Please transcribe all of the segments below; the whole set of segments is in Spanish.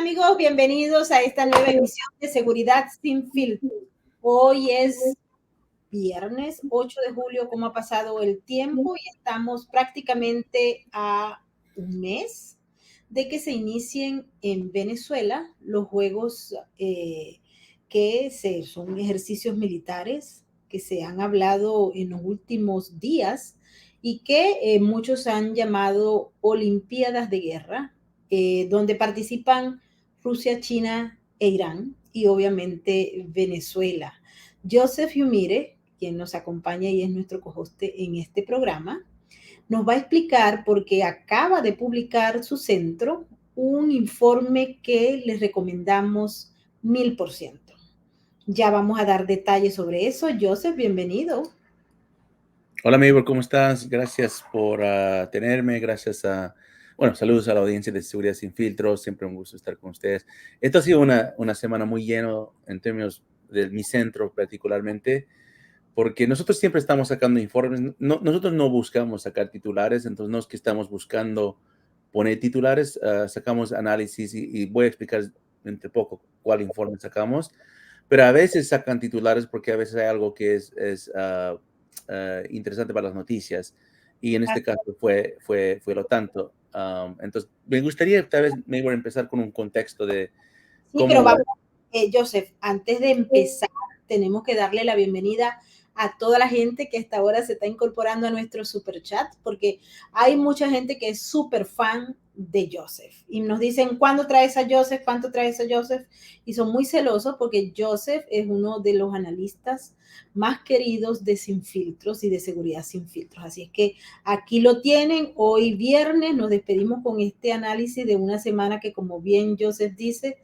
amigos? Bienvenidos a esta nueva emisión de Seguridad Sin Filtro. Hoy es viernes 8 de julio, ¿cómo ha pasado el tiempo? Y estamos prácticamente a un mes de que se inicien en Venezuela los juegos son ejercicios militares que se han hablado en los últimos días y que muchos han llamado Olimpiadas de Guerra, donde participan Rusia, China e Irán y obviamente Venezuela. Joseph Yumire, quien nos acompaña y es nuestro cohoste en este programa, nos va a explicar porque acaba de publicar su centro un informe que les recomendamos 1000%. Ya vamos a dar detalles sobre eso. Joseph, bienvenido. Hola, Mabel, ¿cómo estás? Gracias por tenerme, saludos a la audiencia de Seguridad Sin Filtros, siempre un gusto estar con ustedes. Esto ha sido una semana muy llena en términos de mi centro particularmente, porque nosotros siempre estamos sacando informes, nosotros no buscamos sacar titulares, entonces no es que estamos buscando poner titulares, sacamos análisis y voy a explicar entre poco cuál informe sacamos, pero a veces sacan titulares porque a veces hay algo que es interesante para las noticias, y en este caso fue lo tanto. Entonces, me gustaría tal vez Mabel, empezar con un contexto de cómo... pero vamos, Joseph, antes de empezar, tenemos que darle la bienvenida a toda la gente que hasta ahora se está incorporando a nuestro super chat, porque hay mucha gente que es súper fan de Joseph y nos dicen, ¿cuándo traes a Joseph? ¿Cuánto traes a Joseph? Y son muy celosos porque Joseph es uno de los analistas más queridos de Sin Filtros y de Seguridad Sin Filtros. Así es que aquí lo tienen. Hoy viernes nos despedimos con este análisis de una semana que, como bien Joseph dice,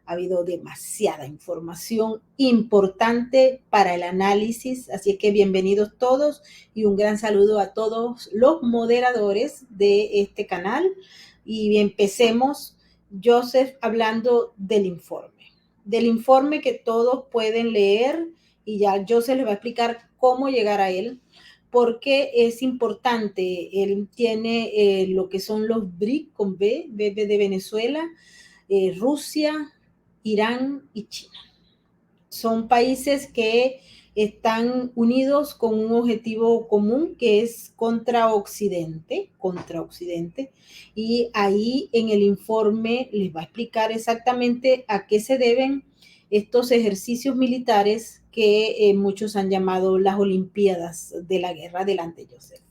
ha habido demasiada información importante para el análisis, así que bienvenidos todos y un gran saludo a todos los moderadores de este canal. Y empecemos, Joseph, hablando del informe que todos pueden leer, y ya Joseph les va a explicar cómo llegar a él, porque es importante. Él tiene lo que son los BRIC con B de Venezuela, Rusia, Irán y China. Son países que están unidos con un objetivo común que es contra Occidente, y ahí en el informe les va a explicar exactamente a qué se deben estos ejercicios militares que muchos han llamado las Olimpiadas de la Guerra. Adelante, Joseph.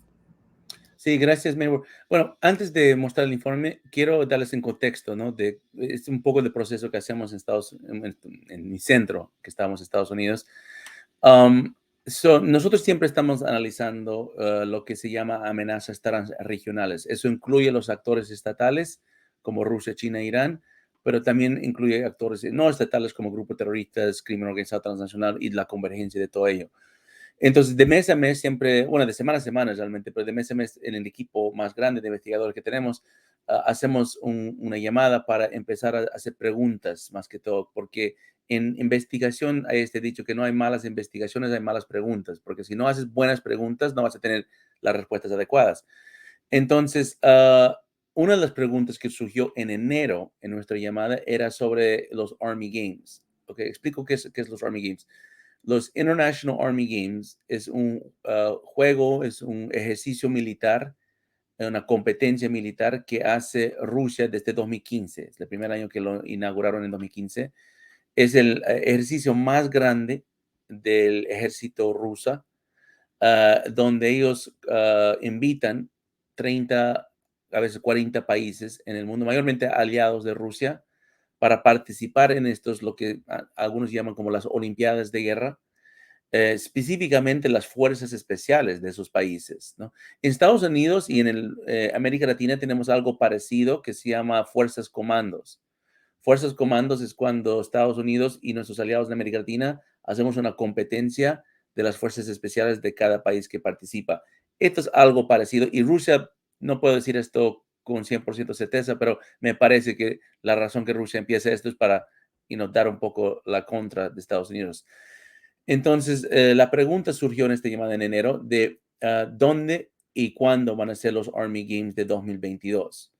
Sí, gracias, Mabel. Bueno, antes de mostrar el informe, quiero darles en contexto, ¿no? Es un poco de proceso que hacemos en mi centro, que estamos en Estados Unidos. Nosotros siempre estamos analizando lo que se llama amenazas transregionales. Eso incluye los actores estatales, como Rusia, China e Irán, pero también incluye actores no estatales como grupos terroristas, crimen organizado transnacional y la convergencia de todo ello. Entonces, de mes a mes siempre, bueno, de semana a semana realmente, pero de mes a mes en el equipo más grande de investigadores que tenemos, hacemos una llamada para empezar a hacer preguntas más que todo, porque en investigación hay este dicho que no hay malas investigaciones, hay malas preguntas, porque si no haces buenas preguntas no vas a tener las respuestas adecuadas. Entonces, una de las preguntas que surgió en enero en nuestra llamada era sobre los Army Games. Okay, explico qué es los Army Games. Los International Army Games es un juego, es un ejercicio militar, una competencia militar que hace Rusia desde 2015. Es el primer año que lo inauguraron en 2015. Es el ejercicio más grande del ejército ruso, donde ellos invitan 30, a veces 40 países en el mundo, mayormente aliados de Rusia, para participar en estos, lo que algunos llaman como las Olimpiadas de Guerra, específicamente las fuerzas especiales de esos países, ¿no? En Estados Unidos y en América Latina tenemos algo parecido que se llama Fuerzas Comandos. Fuerzas Comandos es cuando Estados Unidos y nuestros aliados de América Latina hacemos una competencia de las fuerzas especiales de cada país que participa. Esto es algo parecido, y Rusia, no puedo decir esto con 100% certeza, pero me parece que la razón que Rusia empieza esto es para dar un poco la contra de Estados Unidos. Entonces, la pregunta surgió en esta llamada en enero de dónde y cuándo van a ser los Army Games de 2022.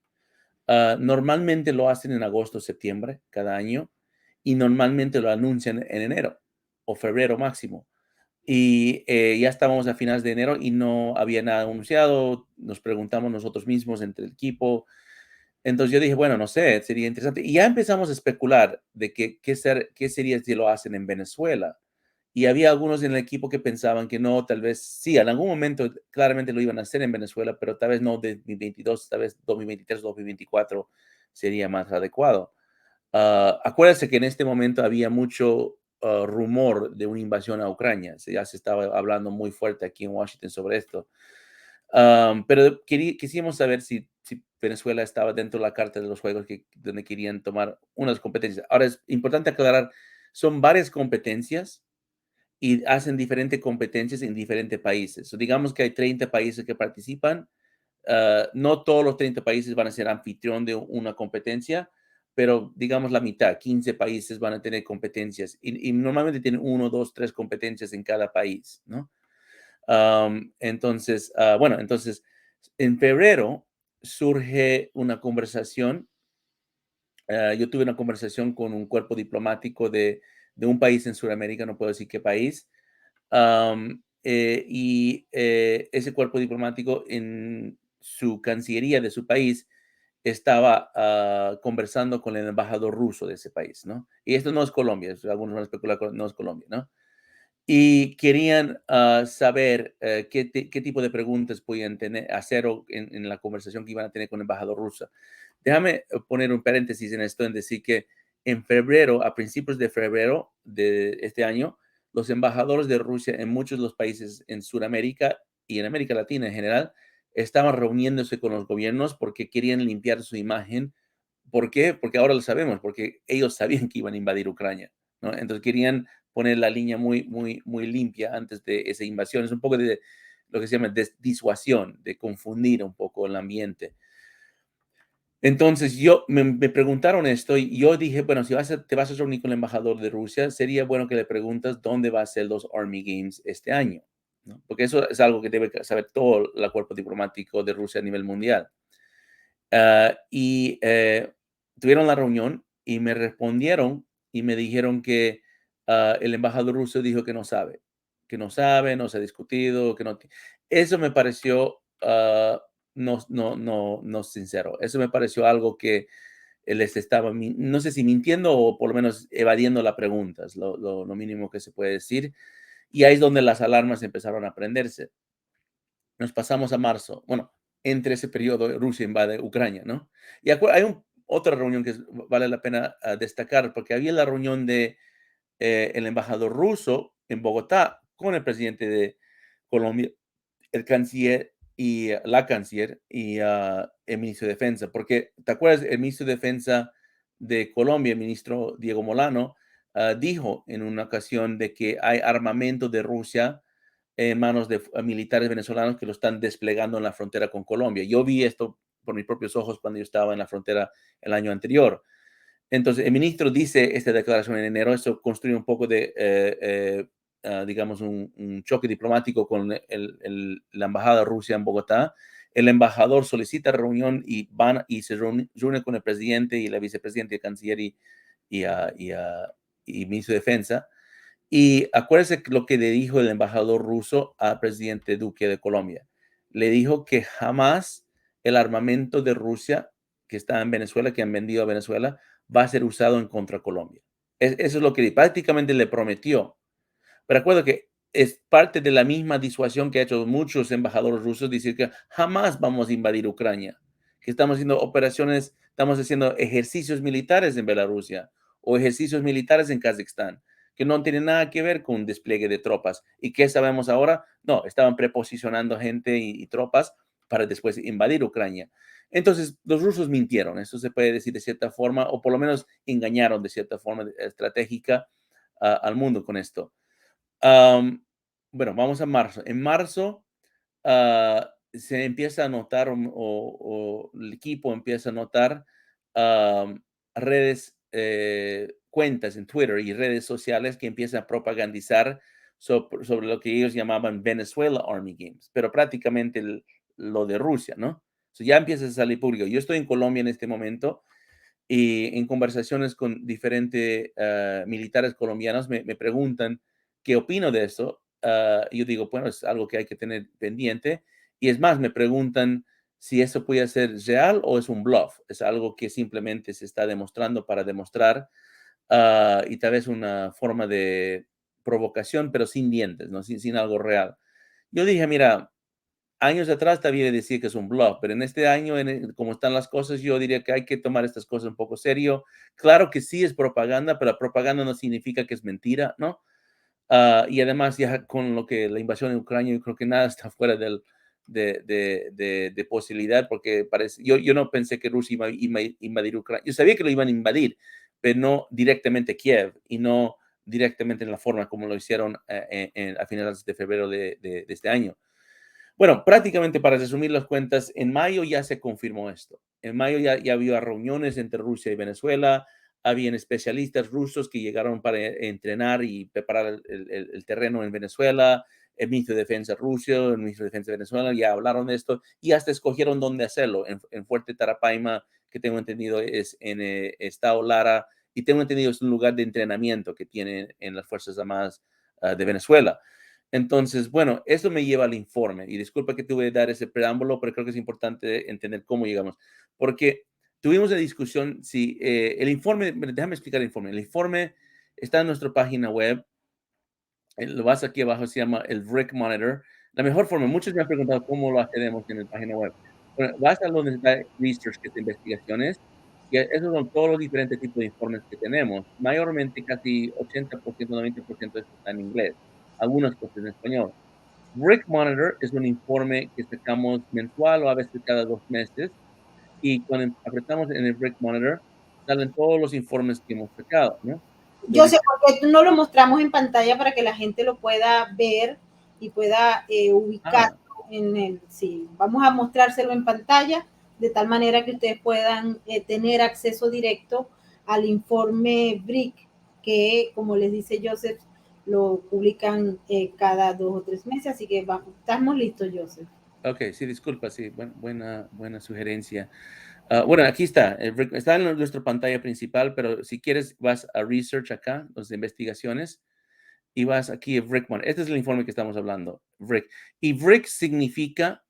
Normalmente lo hacen en agosto o septiembre cada año y normalmente lo anuncian en enero o febrero máximo. Y ya estábamos a finales de enero y no había nada anunciado. Nos preguntamos nosotros mismos entre el equipo. Entonces yo dije, bueno, no sé, sería interesante. Y ya empezamos a especular de qué sería si lo hacen en Venezuela. Y había algunos en el equipo que pensaban que no, tal vez sí, en algún momento claramente lo iban a hacer en Venezuela, pero tal vez no de 2022, tal vez 2023, 2024 sería más adecuado. Acuérdense que en este momento había mucho rumor de una invasión a Ucrania. Ya se estaba hablando muy fuerte aquí en Washington sobre esto. Pero quisimos saber si Venezuela estaba dentro de la carta de los juegos donde querían tomar unas competencias. Ahora es importante aclarar, son varias competencias y hacen diferentes competencias en diferentes países. So, digamos que hay 30 países que participan. No todos los 30 países van a ser anfitrión de una competencia, pero digamos la mitad, 15 países van a tener competencias y normalmente tienen uno, dos, tres competencias en cada país, ¿no? Entonces, bueno, entonces en febrero surge una conversación. Yo tuve una conversación con un cuerpo diplomático de un país en Sudamérica, no puedo decir qué país, ese cuerpo diplomático en su cancillería de su país estaba conversando con el embajador ruso de ese país, ¿no? Y esto no es Colombia, algunos van a especular, no es Colombia, ¿no? Y querían saber qué tipo de preguntas podían hacer en la conversación que iban a tener con el embajador ruso. Déjame poner un paréntesis en esto, en decir que en febrero, a principios de febrero de este año, los embajadores de Rusia en muchos de los países en Sudamérica y en América Latina en general estaban reuniéndose con los gobiernos porque querían limpiar su imagen. ¿Por qué? Porque ahora lo sabemos, porque ellos sabían que iban a invadir Ucrania, ¿no? Entonces querían poner la línea muy, muy, muy limpia antes de esa invasión. Es un poco de lo que se llama disuasión, de confundir un poco el ambiente. Entonces me preguntaron esto y yo dije, bueno, si te vas a reunir con el embajador de Rusia, sería bueno que le preguntas dónde va a ser los Army Games este año, ¿no? Porque eso es algo que debe saber todo el cuerpo diplomático de Rusia a nivel mundial. Tuvieron la reunión y me respondieron y me dijeron que el embajador ruso dijo que no se ha discutido, que no. Eso me pareció no sincero. Eso me pareció algo que les estaba, no sé si mintiendo o por lo menos evadiendo la pregunta, es lo mínimo que se puede decir. Y ahí es donde las alarmas empezaron a prenderse. Nos pasamos a marzo. Bueno, entre ese periodo Rusia invade Ucrania, ¿no? Y hay otra reunión que vale la pena destacar, porque había la reunión de el embajador ruso en Bogotá con el presidente de Colombia, el canciller y la canciller y el ministro de Defensa, porque te acuerdas, el ministro de Defensa de Colombia, el ministro Diego Molano, dijo en una ocasión de que hay armamento de Rusia en manos de militares venezolanos que lo están desplegando en la frontera con Colombia. Yo vi esto por mis propios ojos cuando yo estaba en la frontera el año anterior. Entonces, el ministro dice esta declaración en enero, eso construye un poco de, digamos, un choque diplomático con la embajada de Rusia en Bogotá. El embajador solicita reunión y van y se reúne con el presidente y la vicepresidenta y el canciller y ministro de Defensa. Y acuérdese lo que le dijo el embajador ruso al presidente Duque de Colombia. Le dijo que jamás el armamento de Rusia que está en Venezuela, que han vendido a Venezuela, va a ser usado en contra Colombia. Eso es lo que prácticamente le prometió. Pero acuerdo que es parte de la misma disuasión que ha hecho muchos embajadores rusos, decir que jamás vamos a invadir Ucrania, que estamos haciendo operaciones, estamos haciendo ejercicios militares en Bielorrusia o ejercicios militares en Kazajstán, que no tienen nada que ver con un despliegue de tropas. ¿Y qué sabemos ahora? No, estaban preposicionando gente y tropas para después invadir Ucrania. Entonces, los rusos mintieron, eso se puede decir de cierta forma, o por lo menos engañaron de cierta forma estratégica al mundo con esto. Bueno, vamos a marzo. En marzo se empieza a notar o el equipo empieza a notar redes, cuentas en Twitter y redes sociales que empiezan a propagandizar sobre lo que ellos llamaban Venezuela Army Games, pero prácticamente lo de Rusia, ¿no? So, ya empieza a salir público. Yo estoy en Colombia en este momento y en conversaciones con diferentes militares colombianos me preguntan qué opino de eso. Yo digo, bueno, es algo que hay que tener pendiente. Y es más, me preguntan si eso puede ser real o es un bluff. Es algo que simplemente se está demostrando para demostrar y tal vez una forma de provocación, pero sin dientes, ¿no? Sin algo real. Yo dije, mira, años atrás todavía decía que es un bluff, pero en este año, como están las cosas, yo diría que hay que tomar estas cosas un poco serio. Claro que sí es propaganda, pero la propaganda no significa que es mentira, ¿no? Y además, ya con lo que la invasión de Ucrania, yo creo que nada está fuera de posibilidad, porque parece, yo no pensé que Rusia iba a invadir Ucrania. Yo sabía que lo iban a invadir, pero no directamente Kiev y no directamente en la forma como lo hicieron a finales de febrero de este año. Bueno, prácticamente para resumir las cuentas, en mayo ya se confirmó esto. En mayo ya había reuniones entre Rusia y Venezuela, habían especialistas rusos que llegaron para entrenar y preparar el terreno en Venezuela, el ministro de Defensa ruso, el ministro de Defensa de Venezuela, ya hablaron de esto y hasta escogieron dónde hacerlo. En Fuerte Tarapaima, que tengo entendido es en Estado Lara, y tengo entendido es un lugar de entrenamiento que tienen en las Fuerzas Armadas de Venezuela. Entonces, bueno, eso me lleva al informe. Y disculpa que tuve que dar ese preámbulo, pero creo que es importante entender cómo llegamos. Porque tuvimos la discusión si el informe, déjame explicar el informe. El informe está en nuestra página web. Lo vas aquí abajo, se llama el RIC Monitor. La mejor forma, muchos me han preguntado cómo lo accedemos en la página web. Bueno, vas a donde está Research, que es investigaciones, y esos son todos los diferentes tipos de informes que tenemos. Mayormente, casi 80%, 90% de esto está en inglés. Algunas cosas en español. Rick Monitor es un informe que sacamos mensual o a veces cada 2 meses. Y cuando apretamos en el Rick Monitor, salen todos los informes que hemos sacado, ¿no? Yo sé, porque no lo mostramos en pantalla para que la gente lo pueda ver y pueda ubicar Ah, en el, sí, vamos a mostrárselo en pantalla de tal manera que ustedes puedan tener acceso directo al informe BRIC, que como les dice Joseph, lo publican cada 2 o 3 meses, así que vamos, estamos listos, Joseph. ok, sí, disculpa, sí, buena sugerencia. Bueno, aquí está, está en nuestra pantalla principal, pero si quieres vas a Research acá, los de investigaciones, y vas aquí a Rick Monitor. Este es el informe que estamos hablando, Rick. Y Rick significa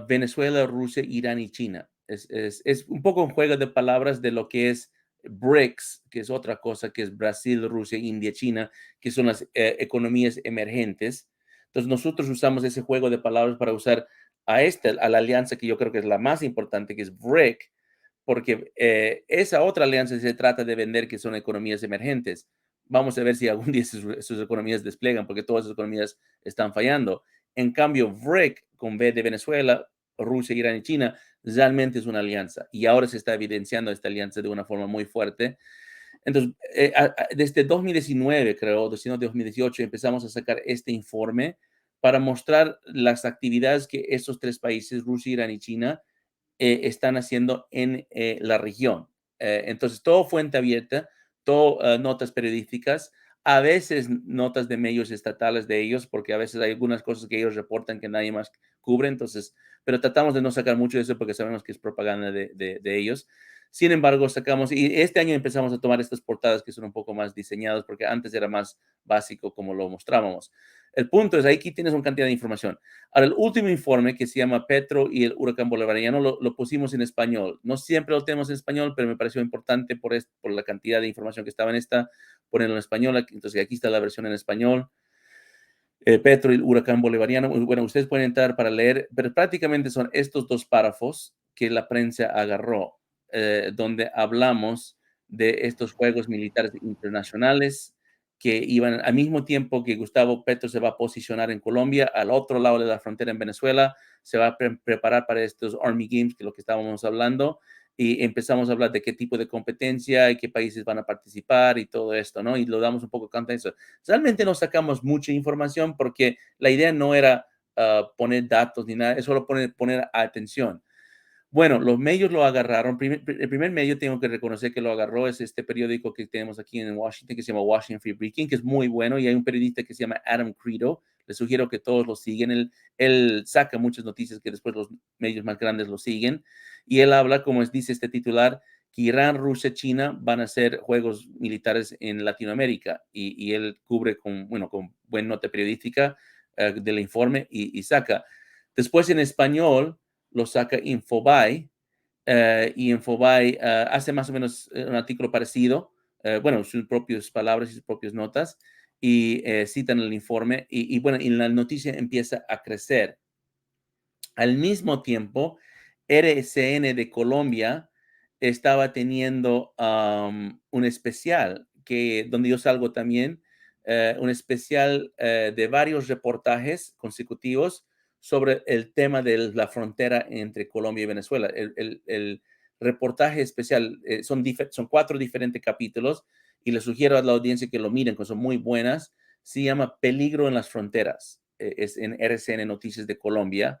Venezuela, Rusia, Irán y China. Es un poco un juego de palabras de lo que es BRICS, que es otra cosa, que es Brasil, Rusia, India, China, que son las economías emergentes. Entonces nosotros usamos ese juego de palabras para usar a la alianza que yo creo que es la más importante, que es BRIC, porque esa otra alianza se trata de vender que son economías emergentes. Vamos a ver si algún día sus economías desplegan, porque todas esas economías están fallando. En cambio, BRIC, con B de Venezuela, Rusia, Irán y China, realmente es una alianza. Y ahora se está evidenciando esta alianza de una forma muy fuerte. Entonces, desde 2019, creo, desde 2018, empezamos a sacar este informe para mostrar las actividades que estos tres países, Rusia, Irán y China, están haciendo en la región. Entonces, todo fuente abierta, todo notas periodísticas, a veces notas de medios estatales de ellos, porque a veces hay algunas cosas que ellos reportan que nadie más cubre, entonces, pero tratamos de no sacar mucho de eso porque sabemos que es propaganda de ellos. Sin embargo, sacamos, y este año empezamos a tomar estas portadas que son un poco más diseñadas, porque antes era más básico como lo mostrábamos. El punto es, aquí tienes una cantidad de información. Ahora, el último informe que se llama Petro y el huracán bolivariano lo pusimos en español. No siempre lo tenemos en español, pero me pareció importante por la cantidad de información que estaba en esta, ponerlo en español. Entonces, aquí está la versión en español. Petro y el huracán bolivariano. Bueno, ustedes pueden entrar para leer, pero prácticamente son estos dos párrafos que la prensa agarró, donde hablamos de estos juegos militares internacionales que iban al mismo tiempo que Gustavo Petro se va a posicionar en Colombia, al otro lado de la frontera en Venezuela, se va a preparar para estos Army Games, que es lo que estábamos hablando, y empezamos a hablar de qué tipo de competencia y qué países van a participar y todo esto, ¿no? Y lo damos un poco de eso. Realmente no sacamos mucha información porque la idea no era poner datos ni nada, es solo poner atención. Bueno, los medios lo agarraron. El primer medio tengo que reconocer que lo agarró es este periódico que tenemos aquí en Washington, que se llama Washington Free Beacon, que es muy bueno, y hay un periodista que se llama Adam Credo, Les sugiero que todos lo siguen. Él saca muchas noticias que después los medios más grandes lo siguen. Y él habla, como dice este titular, que Irán, Rusia, China van a hacer juegos militares en Latinoamérica. Y él cubre con buena nota periodística del informe y saca. Después en español lo saca Infobae. Y Infobae hace más o menos un artículo parecido, sus propias palabras y sus propias notas, y citan el informe, y la noticia empieza a crecer. Al mismo tiempo, RCN de Colombia estaba teniendo un especial donde yo salgo también, un especial de varios reportajes consecutivos sobre el tema de la frontera entre Colombia y Venezuela. El reportaje especial son 4 diferentes capítulos y les sugiero a la audiencia que lo miren, que son muy buenas. Se llama Peligro en las Fronteras. Es en RCN Noticias de Colombia.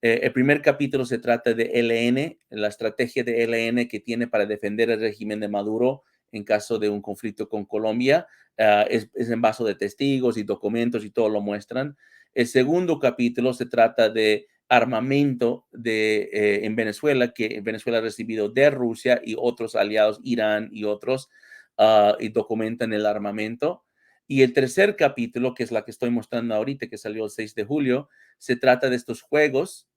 El primer capítulo se trata de ELN, la estrategia de ELN que tiene para defender el régimen de Maduro en caso de un conflicto con Colombia. Es en base de testigos y documentos y todo lo muestran. El segundo capítulo se trata de armamento en Venezuela, que Venezuela ha recibido de Rusia y otros aliados, Irán y otros, y documentan el armamento. Y el tercer capítulo, que es la que estoy mostrando ahorita, que salió el 6 de julio, se trata de estos juegos.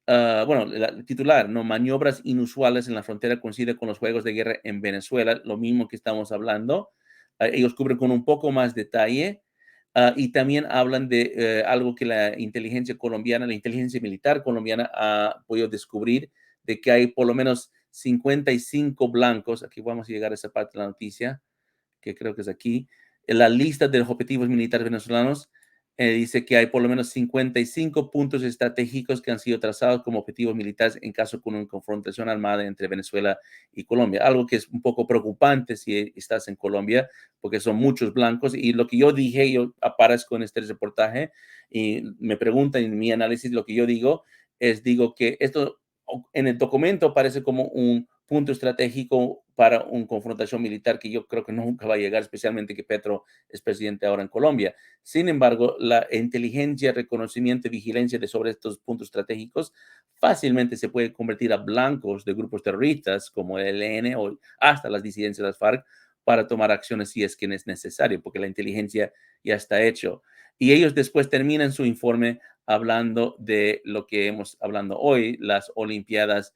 El titular, ¿no? Maniobras inusuales en la frontera coincide con los juegos de guerra en Venezuela, lo mismo que estamos hablando. Ellos cubren con un poco más detalle y también hablan de algo que la inteligencia militar colombiana ha podido descubrir, de que hay por lo menos 55 blancos. Aquí vamos a llegar a esa parte de la noticia, que creo que es aquí. En la lista de los objetivos militares venezolanos dice que hay por lo menos 55 puntos estratégicos que han sido trazados como objetivos militares en caso de una confrontación armada entre Venezuela y Colombia. Algo que es un poco preocupante si estás en Colombia, porque son muchos blancos. Y lo que yo dije, yo aparezco en este reportaje y me preguntan en mi análisis, lo que yo digo que esto en el documento parece como un punto estratégico para una confrontación militar que yo creo que nunca va a llegar, especialmente que Petro es presidente ahora en Colombia. Sin embargo, la inteligencia, reconocimiento y vigilancia sobre estos puntos estratégicos fácilmente se puede convertir a blancos de grupos terroristas como el ELN o hasta las disidencias de las FARC para tomar acciones si es que es necesario, porque la inteligencia ya está hecho. Y ellos después terminan su informe hablando de lo que hemos hablando hoy, las Olimpiadas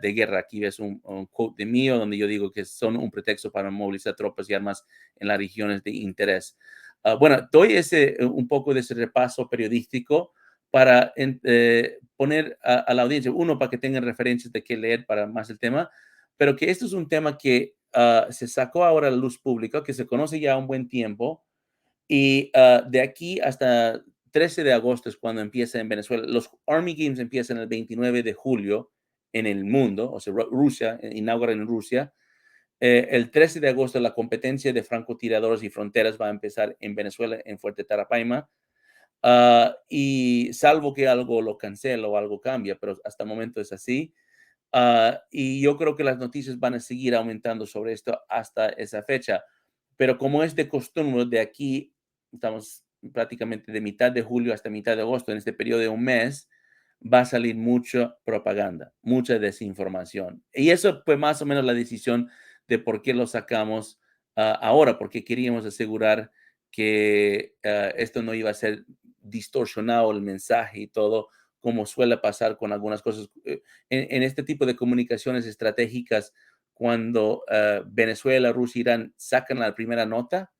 de guerra. Aquí ves un quote de mío donde yo digo que son un pretexto para movilizar tropas y armas en las regiones de interés. Doy un poco de ese repaso periodístico para poner a la audiencia, uno, para que tengan referencias de qué leer para más el tema, pero que esto es un tema que se sacó ahora a la luz pública, que se conoce ya un buen tiempo, y de aquí hasta 13 de agosto es cuando empieza en Venezuela. Los Army Games empiezan el 29 de julio en el mundo, o sea, Rusia, inauguran en Rusia. El 13 de agosto la competencia de francotiradores y fronteras va a empezar en Venezuela, en Fuerte Tarapaima. Y salvo que algo lo cancela o algo cambia, pero hasta el momento es así. Y yo creo que las noticias van a seguir aumentando sobre esto hasta esa fecha. Pero como es de costumbre, de aquí estamos prácticamente de mitad de julio hasta mitad de agosto, en este periodo de un mes, va a salir mucha propaganda, mucha desinformación. Y eso fue más o menos la decisión de por qué lo sacamos ahora, porque queríamos asegurar que esto no iba a ser distorsionado el mensaje y todo, como suele pasar con algunas cosas. En este tipo de comunicaciones estratégicas, cuando Venezuela, Rusia, Irán sacan la primera nota,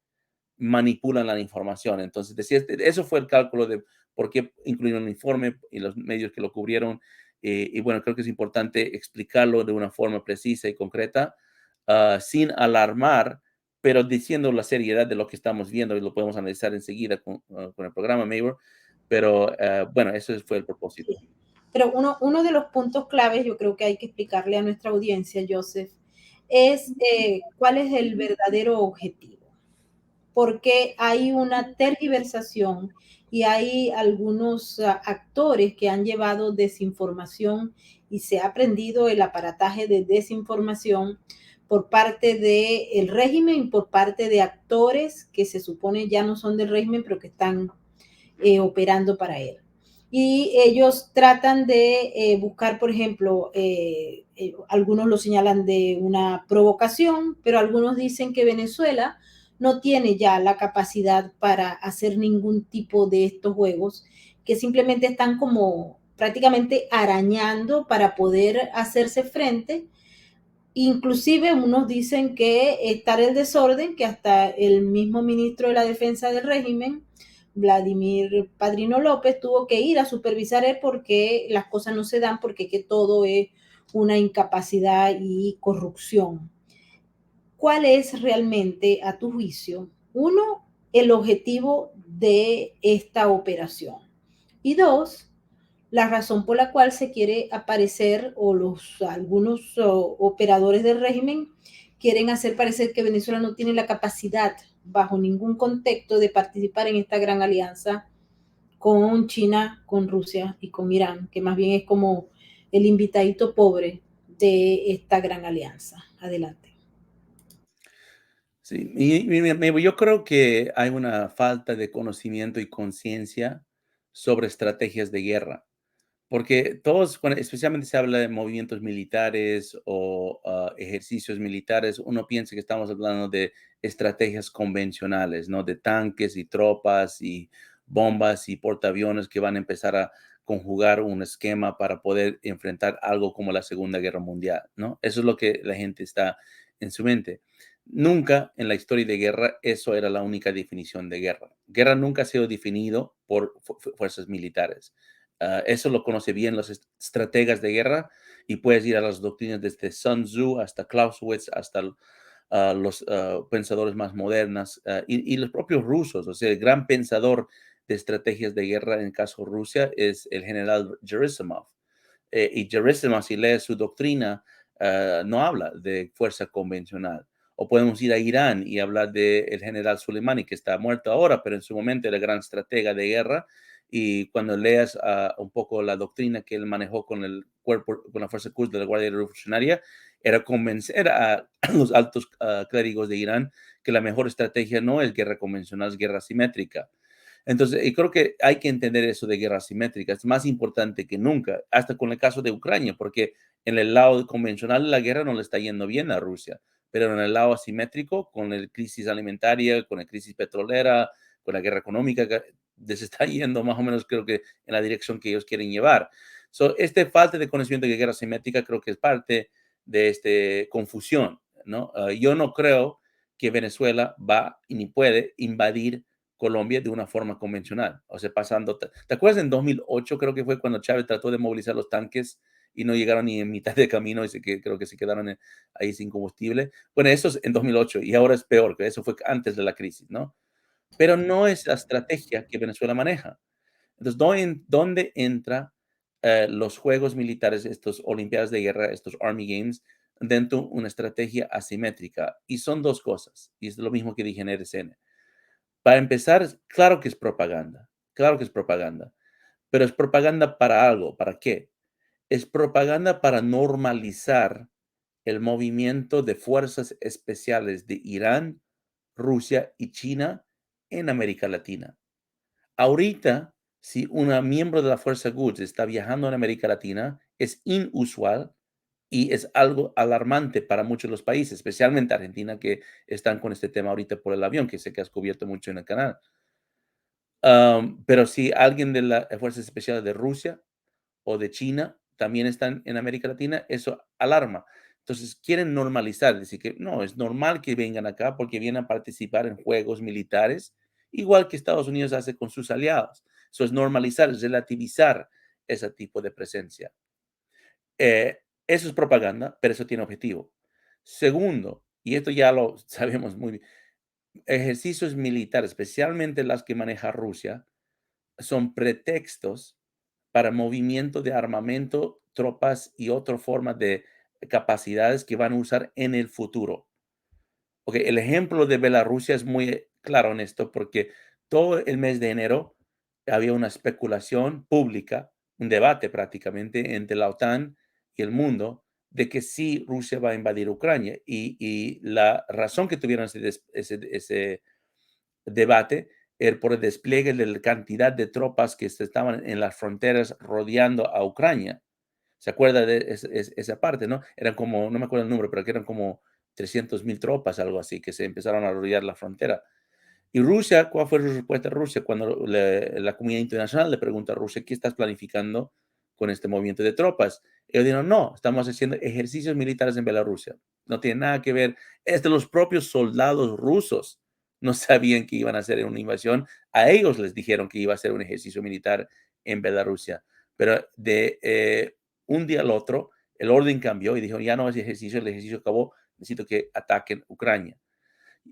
manipulan la información. Entonces, eso fue el cálculo de por qué incluyeron el informe y los medios que lo cubrieron. Y bueno, creo que es importante explicarlo de una forma precisa y concreta, sin alarmar, pero diciendo la seriedad de lo que estamos viendo, y lo podemos analizar enseguida con el programa, Mayor. Pero bueno, eso fue el propósito. Sí. Pero uno de los puntos claves, yo creo que hay que explicarle a nuestra audiencia, Joseph, es cuál es el verdadero objetivo. Porque hay una tergiversación y hay algunos actores que han llevado desinformación y se ha aprendido el aparataje de desinformación por parte del régimen y por parte de actores que se supone ya no son del régimen, pero que están operando para él. Y ellos tratan de buscar, por ejemplo, algunos lo señalan de una provocación, pero algunos dicen que Venezuela no tiene ya la capacidad para hacer ningún tipo de estos juegos, que simplemente están como prácticamente arañando para poder hacerse frente. Inclusive unos dicen que está el desorden, que hasta el mismo ministro de la Defensa del régimen, Vladimir Padrino López, tuvo que ir a supervisar él porque las cosas no se dan, porque que todo es una incapacidad y corrupción. ¿Cuál es realmente, a tu juicio, uno, el objetivo de esta operación? Y dos, la razón por la cual se quiere aparecer o algunos operadores del régimen quieren hacer parecer que Venezuela no tiene la capacidad bajo ningún contexto de participar en esta gran alianza con China, con Rusia y con Irán, que más bien es como el invitadito pobre de esta gran alianza. Adelante. Sí, yo creo que hay una falta de conocimiento y conciencia sobre estrategias de guerra. Porque todos, especialmente se habla de movimientos militares o ejercicios militares, uno piensa que estamos hablando de estrategias convencionales, ¿no? De tanques y tropas y bombas y portaaviones que van a empezar a conjugar un esquema para poder enfrentar algo como la Segunda Guerra Mundial, ¿no? Eso es lo que la gente está en su mente. Nunca en la historia de guerra eso era la única definición de guerra. Guerra nunca ha sido definido por fuerzas militares. Eso lo conoce bien los estrategas de guerra y puedes ir a las doctrinas desde Sun Tzu hasta Clausewitz, hasta los pensadores más modernos y los propios rusos. O sea, el gran pensador de estrategias de guerra en el caso de Rusia es el general Gerasimov. Y Gerasimov, si lees su doctrina, no habla de fuerza convencional. O podemos ir a Irán y hablar del general Soleimani, que está muerto ahora, pero en su momento era gran estratega de guerra. Y cuando leas un poco la doctrina que él manejó con el cuerpo, con la fuerza Quds de la Guardia Revolucionaria, era convencer a los altos clérigos de Irán que la mejor estrategia no es guerra convencional, es guerra simétrica. Entonces, y creo que hay que entender eso de guerra simétrica, es más importante que nunca, hasta con el caso de Ucrania, porque en el lado convencional la guerra no le está yendo bien a Rusia, pero en el lado asimétrico, con la crisis alimentaria, con la crisis petrolera, con la guerra económica, les está yendo más o menos creo que en la dirección que ellos quieren llevar. Este falta de conocimiento de guerra simétrica creo que es parte de esta confusión, ¿no? Yo no creo que Venezuela va y ni puede invadir Colombia de una forma convencional, o sea, pasando, ¿te acuerdas en 2008 creo que fue cuando Chávez trató de movilizar los tanques y no llegaron ni en mitad de camino y creo que se quedaron ahí sin combustible? Bueno, eso es en 2008 y ahora es peor, que eso fue antes de la crisis, ¿no? Pero no es la estrategia que Venezuela maneja. Entonces, ¿dónde entra los juegos militares, estos Olimpiadas de Guerra, estos Army Games, dentro de una estrategia asimétrica? Y son dos cosas, y es lo mismo que dije en RCN. Para empezar, claro que es propaganda, pero es propaganda para algo, ¿para qué? Es propaganda para normalizar el movimiento de fuerzas especiales de Irán, Rusia y China en América Latina. Ahorita, si una miembro de la Fuerza Quds está viajando en América Latina, es inusual y es algo alarmante para muchos de los países, especialmente Argentina, que están con este tema ahorita por el avión, que sé que has cubierto mucho en el canal. Pero si alguien de las Fuerzas Especiales de Rusia o de China también están en América Latina, eso alarma. Entonces quieren normalizar, decir que no, es normal que vengan acá porque vienen a participar en juegos militares, igual que Estados Unidos hace con sus aliados. Eso es normalizar, es relativizar ese tipo de presencia. Eso es propaganda, pero eso tiene objetivo. Segundo, y esto ya lo sabemos muy bien, ejercicios militares, especialmente las que maneja Rusia, son pretextos para movimiento de armamento, tropas y otras formas de capacidades que van a usar en el futuro. Okay, el ejemplo de Bielorrusia es muy claro en esto porque todo el mes de enero había una especulación pública, un debate prácticamente entre la OTAN y el mundo de que sí Rusia va a invadir Ucrania y la razón que tuvieron ese debate por el despliegue de la cantidad de tropas que estaban en las fronteras rodeando a Ucrania. ¿Se acuerda de esa parte, no? Eran como, no me acuerdo el número, pero que eran como 300,000 tropas, algo así, que se empezaron a rodear la frontera. Y Rusia, ¿cuál fue su respuesta a Rusia cuando la comunidad internacional le pregunta a Rusia qué estás planificando con este movimiento de tropas? Ellos dijeron, no, estamos haciendo ejercicios militares en Bielorrusia. No tiene nada que ver. Los propios soldados rusos no sabían que iban a hacer una invasión. A ellos les dijeron que iba a ser un ejercicio militar en Bielorrusia. Pero de un día al otro, el orden cambió y dijo, ya no es ejercicio, el ejercicio acabó, necesito que ataquen Ucrania.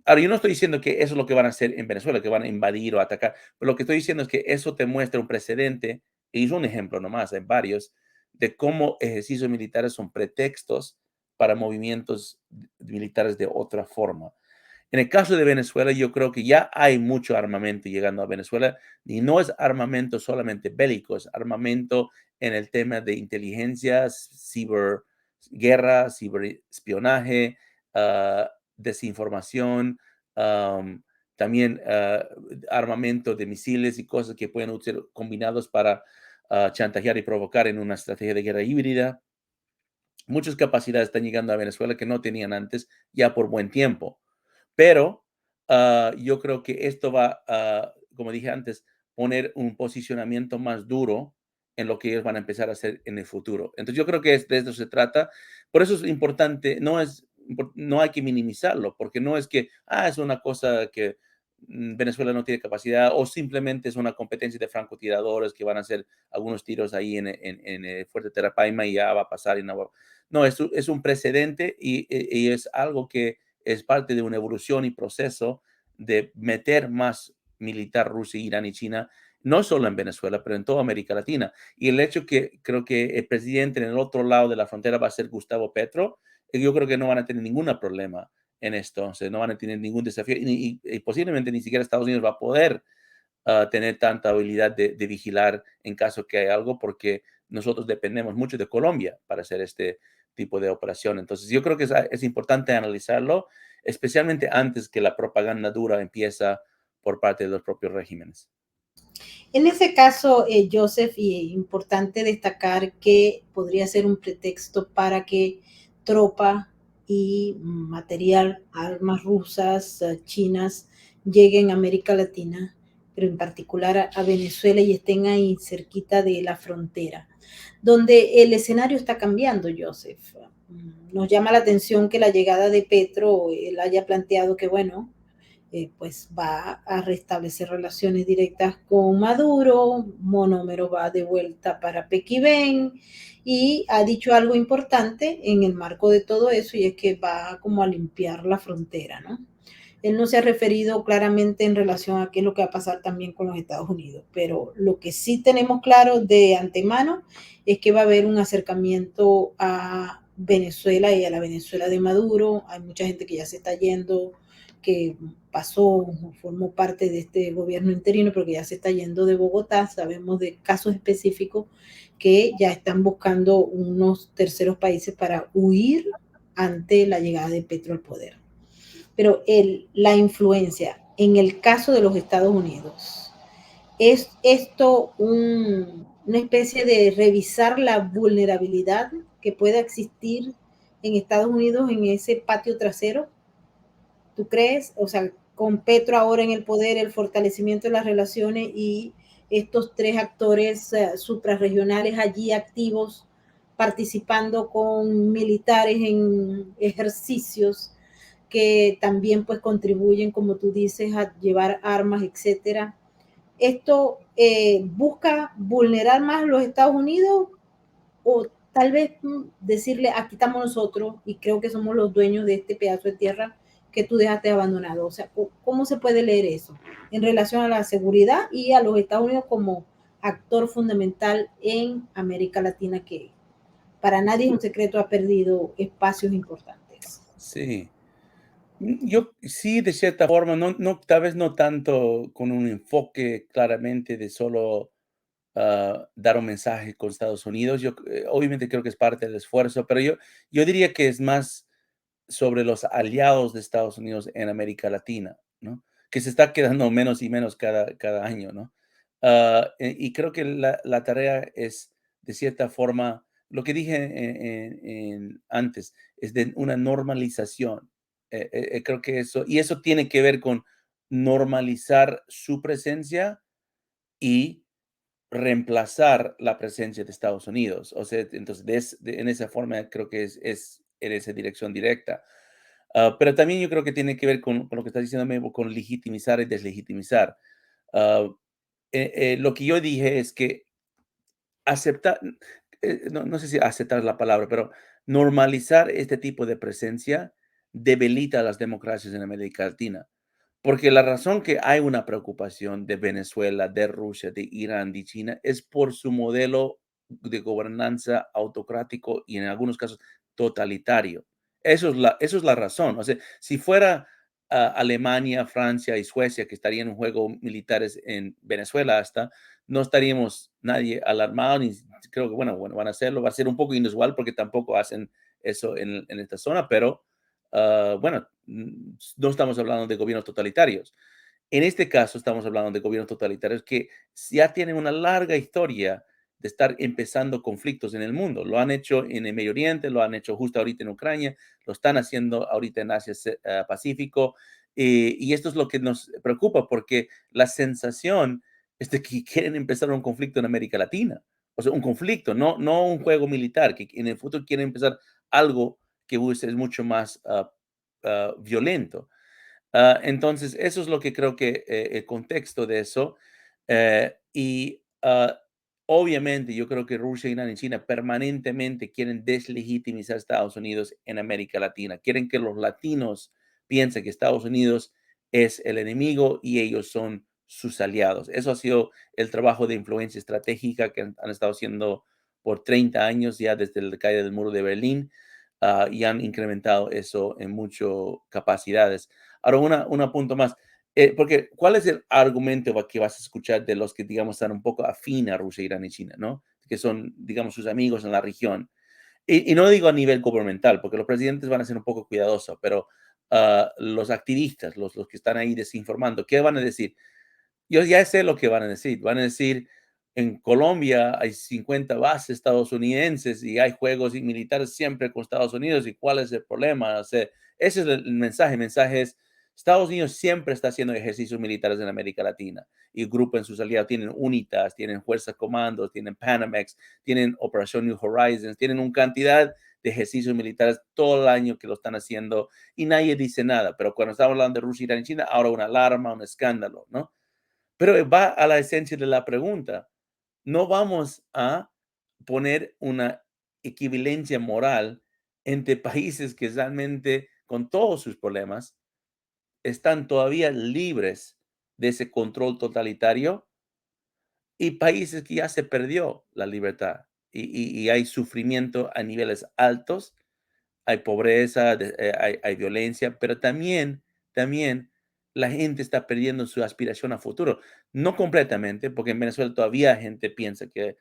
Ahora, yo no estoy diciendo que eso es lo que van a hacer en Venezuela, que van a invadir o atacar, pero lo que estoy diciendo es que eso te muestra un precedente, y es un ejemplo nomás, hay varios, de cómo ejercicios militares son pretextos para movimientos militares de otra forma. En el caso de Venezuela, yo creo que ya hay mucho armamento llegando a Venezuela y no es armamento solamente bélico, es armamento en el tema de inteligencias, ciberguerra, ciberespionaje, desinformación, también armamento de misiles y cosas que pueden ser combinados para chantajear y provocar en una estrategia de guerra híbrida. Muchas capacidades están llegando a Venezuela que no tenían antes ya por buen tiempo. Pero yo creo que esto va a, como dije antes, poner un posicionamiento más duro en lo que ellos van a empezar a hacer en el futuro. Entonces yo creo que de esto se trata. Por eso es importante, no hay que minimizarlo, porque no es que, es una cosa que Venezuela no tiene capacidad o simplemente es una competencia de francotiradores que van a hacer algunos tiros ahí en el Fuerte Terapaima y ya va a pasar. No, es un precedente y es algo que es parte de una evolución y proceso de meter más militar Rusia, Irán y China, no solo en Venezuela, pero en toda América Latina. Y el hecho que creo que el presidente en el otro lado de la frontera va a ser Gustavo Petro, yo creo que no van a tener ningún problema en esto, o sea, no van a tener ningún desafío y posiblemente ni siquiera Estados Unidos va a poder tener tanta habilidad de vigilar en caso que haya algo, porque nosotros dependemos mucho de Colombia para hacer este tipo de operación. Entonces, yo creo que es importante analizarlo, especialmente antes que la propaganda dura empieza por parte de los propios regímenes. En ese caso, Joseph, y importante destacar que podría ser un pretexto para que tropa y material, armas rusas, chinas, lleguen a América Latina, pero en particular a Venezuela y estén ahí cerquita de la frontera, donde el escenario está cambiando, Joseph. Nos llama la atención que la llegada de Petro, él haya planteado que, bueno, pues va a restablecer relaciones directas con Maduro, Monómero va de vuelta para Pequibén y ha dicho algo importante en el marco de todo eso y es que va como a limpiar la frontera, ¿no? Él no se ha referido claramente en relación a qué es lo que va a pasar también con los Estados Unidos, pero lo que sí tenemos claro de antemano es que va a haber un acercamiento a Venezuela y a la Venezuela de Maduro. Hay mucha gente que ya se está yendo, que pasó, formó parte de este gobierno interino, pero que ya se está yendo de Bogotá. Sabemos de casos específicos que ya están buscando unos terceros países para huir ante la llegada de Petro al poder. Pero la influencia en el caso de los Estados Unidos, ¿es esto una especie de revisar la vulnerabilidad que pueda existir en Estados Unidos en ese patio trasero? ¿Tú crees? O sea, con Petro ahora en el poder, el fortalecimiento de las relaciones y estos tres actores suprarregionales allí activos, participando con militares en ejercicios que también pues contribuyen, como tú dices, a llevar armas, etcétera. ¿Esto busca vulnerar más a los Estados Unidos o tal vez decirle, aquí estamos nosotros y creo que somos los dueños de este pedazo de tierra que tú dejaste abandonado? O sea, ¿cómo se puede leer eso en relación a la seguridad y a los Estados Unidos como actor fundamental en América Latina, que para nadie es un secreto, ha perdido espacios importantes? Sí, yo sí, de cierta forma, tal vez no tanto con un enfoque claramente de solo dar un mensaje con Estados Unidos. Yo obviamente creo que es parte del esfuerzo, pero yo diría que es más sobre los aliados de Estados Unidos en América Latina, ¿no? que se está quedando menos y menos cada año, ¿no? Y creo que la tarea es, de cierta forma, lo que dije antes, es de una normalización. Creo que eso tiene que ver con normalizar su presencia y reemplazar la presencia de Estados Unidos. O sea, entonces, en esa forma creo que es en esa dirección directa. Pero también yo creo que tiene que ver con lo que estás diciendo, Memo, con legitimizar y deslegitimizar. Ah, lo que yo dije es que aceptar, no sé si aceptar es la palabra, pero normalizar este tipo de presencia debilita a las democracias en América Latina. Porque la razón que hay una preocupación de Venezuela, de Rusia, de Irán, de China, es por su modelo de gobernanza autocrático y en algunos casos totalitario. Eso es la razón. O sea, si fuera Alemania, Francia y Suecia que estarían en juego militares en Venezuela hasta, no estaríamos nadie alarmado, ni creo que, bueno, van a hacerlo, va a ser un poco inusual porque tampoco hacen eso en esta zona, pero bueno, no estamos hablando de gobiernos totalitarios. En este caso estamos hablando de gobiernos totalitarios que ya tienen una larga historia de estar empezando conflictos en el mundo. Lo han hecho en el Medio Oriente, lo han hecho justo ahorita en Ucrania, lo están haciendo ahorita en Asia Pacífico. Y esto es lo que nos preocupa porque la sensación es de que quieren empezar un conflicto en América Latina. O sea, un conflicto, no un juego militar, que en el futuro quieren empezar algo que es mucho más violento. Entonces, eso es lo que creo que el contexto de eso. Y obviamente yo creo que Rusia, Irán y China permanentemente quieren deslegitimizar a Estados Unidos en América Latina. Quieren que los latinos piensen que Estados Unidos es el enemigo y ellos son sus aliados. Eso ha sido el trabajo de influencia estratégica que han estado haciendo por 30 años ya desde la caída del muro de Berlín. Y han incrementado eso en muchas capacidades. Ahora, una punto más, porque ¿cuál es el argumento que vas a escuchar de los que, digamos, están un poco afín a Rusia, Irán y China, ¿no? Que son, digamos, sus amigos en la región. Y no digo a nivel gubernamental, porque los presidentes van a ser un poco cuidadosos, pero los activistas, los que están ahí desinformando, ¿qué van a decir? Yo ya sé lo que van a decir. Van a decir, en Colombia hay 50 bases estadounidenses y hay juegos militares siempre con Estados Unidos. ¿Y cuál es el problema? O sea, ese es el mensaje. El mensaje es, Estados Unidos siempre está haciendo ejercicios militares en América Latina y grupo en sus aliados. Tienen UNITAS, tienen Fuerzas Comandos, tienen Panamex, tienen Operación New Horizons, tienen una cantidad de ejercicios militares todo el año que lo están haciendo y nadie dice nada. Pero cuando estamos hablando de Rusia, Irán y China, ahora una alarma, un escándalo, ¿no? Pero va a la esencia de la pregunta. No vamos a poner una equivalencia moral entre países que realmente, con todos sus problemas, están todavía libres de ese control totalitario y países que ya se perdió la libertad y hay sufrimiento a niveles altos, hay pobreza, hay violencia, pero también la gente está perdiendo su aspiración a futuro. No completamente, porque en Venezuela todavía gente piensa que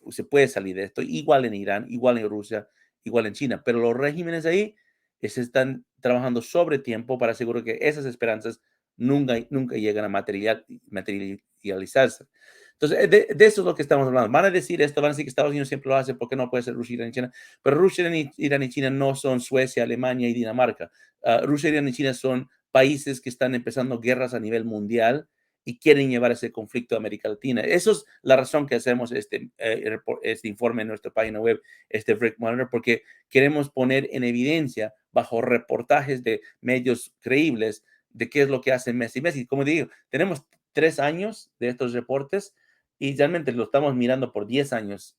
se puede salir de esto, igual en Irán, igual en Rusia, igual en China, pero los regímenes ahí se están trabajando sobre tiempo para asegurar que esas esperanzas nunca llegan a materializarse. Entonces, de eso es lo que estamos hablando. Van a decir esto, van a decir que Estados Unidos siempre lo hace, porque no puede ser Rusia, Irán y China. Pero Rusia, Irán y China no son Suecia, Alemania y Dinamarca. Rusia, Irán y China son países que están empezando guerras a nivel mundial y quieren llevar ese conflicto a América Latina. Eso es la razón que hacemos este informe en nuestra página web, este Brick Monitor, porque queremos poner en evidencia, bajo reportajes de medios creíbles, de qué es lo que hacen Messi. Messi, como digo, tenemos 3 años de estos reportes y realmente lo estamos mirando por 10 años.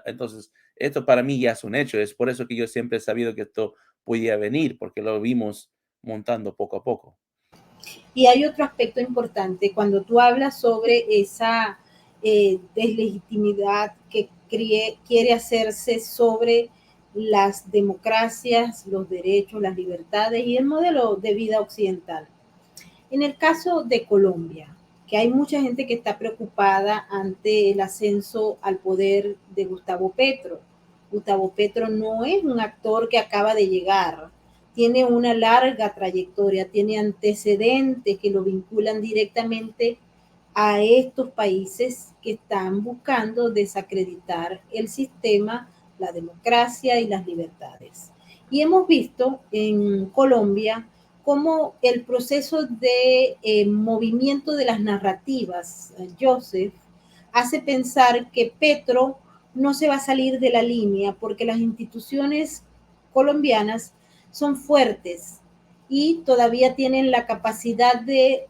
Entonces, esto para mí ya es un hecho. Es por eso que yo siempre he sabido que esto podía venir, porque lo vimos montando poco a poco. Y hay otro aspecto importante, cuando tú hablas sobre esa deslegitimidad que quiere hacerse sobre las democracias, los derechos, las libertades y el modelo de vida occidental. En el caso de Colombia, que hay mucha gente que está preocupada ante el ascenso al poder de Gustavo Petro. Gustavo Petro no es un actor que acaba de llegar, tiene una larga trayectoria, tiene antecedentes que lo vinculan directamente a estos países que están buscando desacreditar el sistema, la democracia y las libertades. Y hemos visto en Colombia cómo el proceso de movimiento de las narrativas, Joseph, hace pensar que Petro no se va a salir de la línea porque las instituciones colombianas son fuertes y todavía tienen la capacidad de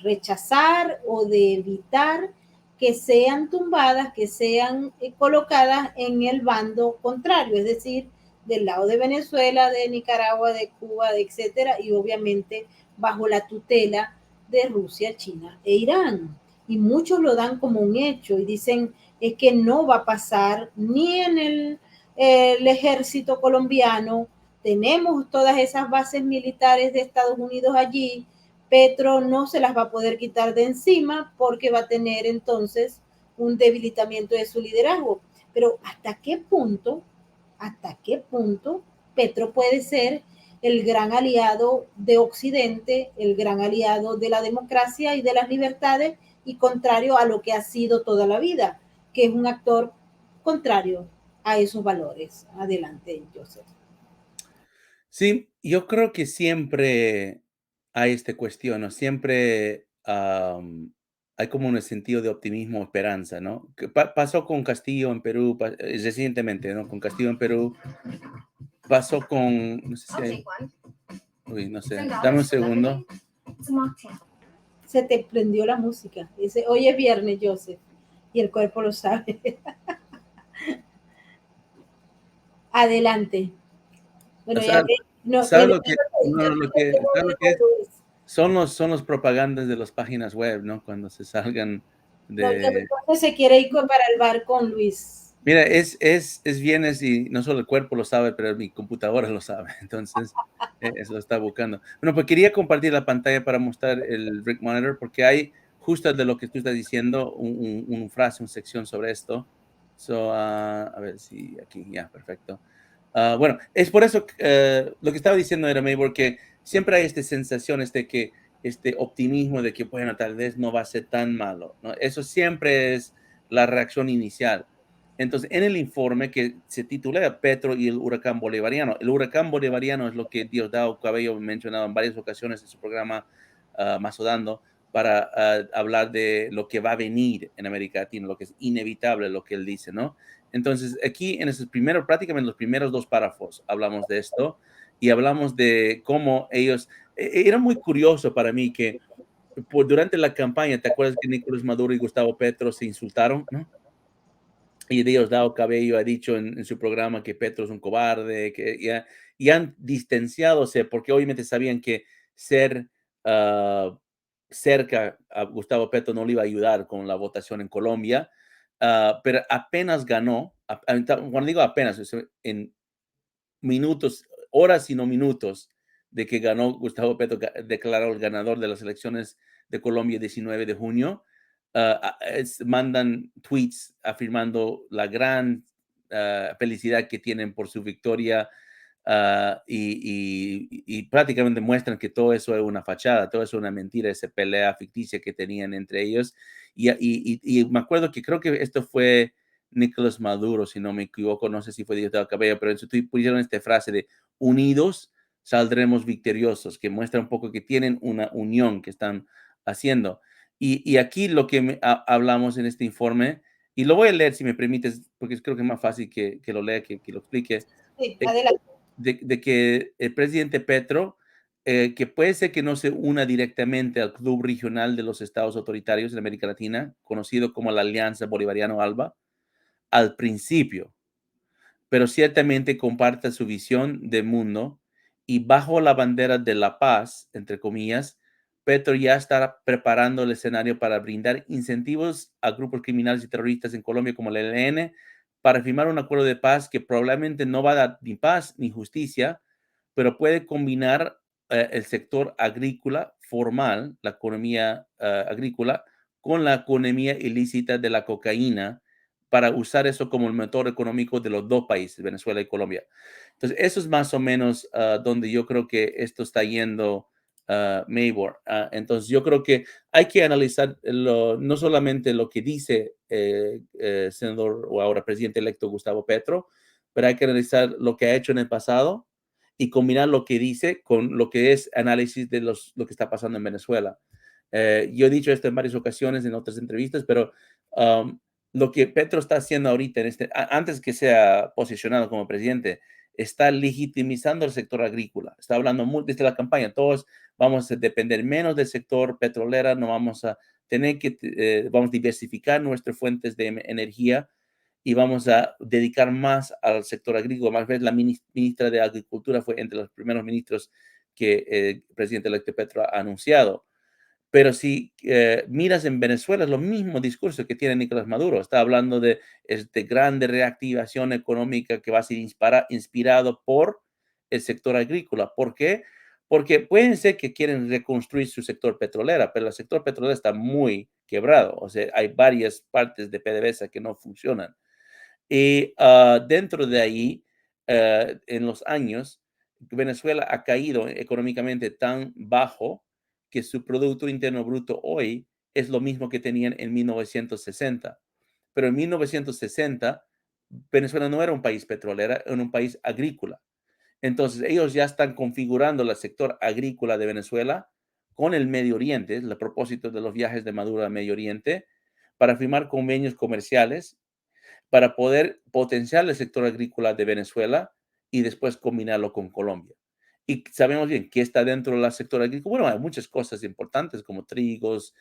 rechazar o de evitar que sean tumbadas, que sean colocadas en el bando contrario, es decir, del lado de Venezuela, de Nicaragua, de Cuba, de etcétera, y obviamente bajo la tutela de Rusia, China e Irán. Y muchos lo dan como un hecho y dicen es que no va a pasar ni en el ejército colombiano, tenemos todas esas bases militares de Estados Unidos allí, Petro no se las va a poder quitar de encima porque va a tener entonces un debilitamiento de su liderazgo. Pero hasta qué punto Petro puede ser el gran aliado de Occidente, el gran aliado de la democracia y de las libertades y contrario a lo que ha sido toda la vida, que es un actor contrario a esos valores. Adelante, Joseph. Sí, yo creo que siempre hay esta cuestión, ¿no? Siempre hay como un sentido de optimismo, esperanza, ¿no? Que pasó con Castillo en Perú recientemente, ¿no? Con Castillo en Perú, pasó con, no sé si hay, uy, no sé, dame un segundo. Se te prendió la música. Dice, hoy es viernes, Joseph, y el cuerpo lo sabe. Adelante. Bueno, ya ¿Sabes, ve, no, sabes lo que, yo no, lo que, tengo sabes lo una que es? con Luis. Son los propagandas de las páginas web, ¿no? Cuando se salgan No, de... entonces se quiere ir para el bar con Luis. Mira, es viernes y no solo el cuerpo lo sabe, pero mi computadora lo sabe. Entonces, eso lo está buscando. Bueno, pues quería compartir la pantalla para mostrar el Rick Monitor, porque hay justo de lo que tú estás diciendo, un frase, una sección sobre esto. So, a ver si aquí, ya, perfecto. Bueno, es por eso lo que estaba diciendo era, Maybor, que siempre hay esta sensación, este optimismo de que, bueno, tal vez no va a ser tan malo, ¿no? Eso siempre es la reacción inicial. Entonces, en el informe que se titula Petro y el huracán bolivariano, el huracán bolivariano es lo que Diosdado Cabello ha mencionado en varias ocasiones en su programa Masodando para hablar de lo que va a venir en América Latina, lo que es inevitable, lo que él dice, ¿no? Entonces, aquí en esos primeros, prácticamente los primeros dos párrafos, hablamos de esto y hablamos de cómo ellos, era muy curioso para mí que durante la campaña, ¿te acuerdas que Nicolás Maduro y Gustavo Petro se insultaron, ¿no? Y Diosdado Cabello ha dicho en su programa que Petro es un cobarde, que ya, y han distanciadose porque obviamente sabían que ser ah, cerca a Gustavo Petro no le iba a ayudar con la votación en Colombia, pero apenas ganó, cuando digo apenas, en minutos, horas y no minutos de que ganó Gustavo Petro, declaró el ganador de las elecciones de Colombia el 19 de junio, mandan tweets afirmando la gran felicidad que tienen por su victoria y prácticamente muestran que todo eso es una fachada, todo eso es una mentira, esa pelea ficticia que tenían entre ellos. Y me acuerdo que creo que esto fue Nicolás Maduro, si no me equivoco, no sé si fue Diosdado Cabello, pero en su tweet pusieron esta frase de unidos saldremos victoriosos, que muestra un poco que tienen una unión que están haciendo. Y aquí lo que hablamos en este informe, y lo voy a leer si me permites, porque creo que es más fácil que lo lea, que lo explique, Sí, eh, adelante. de que el presidente Petro, que puede ser que no se una directamente al Club Regional de los Estados Autoritarios de América Latina, conocido como la Alianza Bolivariano-ALBA, al principio, pero ciertamente comparte su visión de mundo y bajo la bandera de la paz, entre comillas, Petro ya está preparando el escenario para brindar incentivos a grupos criminales y terroristas en Colombia como el ELN para firmar un acuerdo de paz que probablemente no va a dar ni paz ni justicia, pero puede combinar el sector agrícola formal, la economía agrícola, con la economía ilícita de la cocaína para usar eso como el motor económico de los dos países, Venezuela y Colombia. Entonces, eso es más o menos donde yo creo que esto está yendo, Maybor. Entonces, yo creo que hay que analizar no solamente lo que dice senador o ahora presidente electo Gustavo Petro, pero hay que analizar lo que ha hecho en el pasado y combinar lo que dice con lo que es análisis de lo que está pasando en Venezuela. Yo he dicho esto en varias ocasiones en otras entrevistas, pero um, lo que Petro está haciendo ahorita, antes que sea posicionado como presidente, está legitimizando el sector agrícola. Está hablando desde la campaña, todos vamos a depender menos del sector petrolero, no vamos a tener que, vamos a diversificar nuestras fuentes de energía y vamos a dedicar más al sector agrícola. Más vez la ministra de Agricultura fue entre los primeros ministros que el presidente electo Petro ha anunciado. Pero si miras en Venezuela, es lo mismo discurso que tiene Nicolás Maduro. Está hablando de este grande reactivación económica que va a ser inspirado por el sector agrícola. ¿Por qué? Porque pueden ser que quieren reconstruir su sector petrolero, pero el sector petrolero está muy quebrado. O sea, hay varias partes de PDVSA que no funcionan. Y dentro de ahí, en los años, Venezuela ha caído económicamente tan bajo que su Producto Interno Bruto hoy es lo mismo que tenían en 1960. Pero en 1960, Venezuela no era un país petrolero, era un país agrícola. Entonces, ellos ya están configurando el sector agrícola de Venezuela con el Medio Oriente, el propósito de los viajes de Maduro al Medio Oriente, para firmar convenios comerciales para poder potenciar el sector agrícola de Venezuela y después combinarlo con Colombia. Y sabemos bien que está dentro del sector agrícola. Bueno, hay muchas cosas importantes como trigos,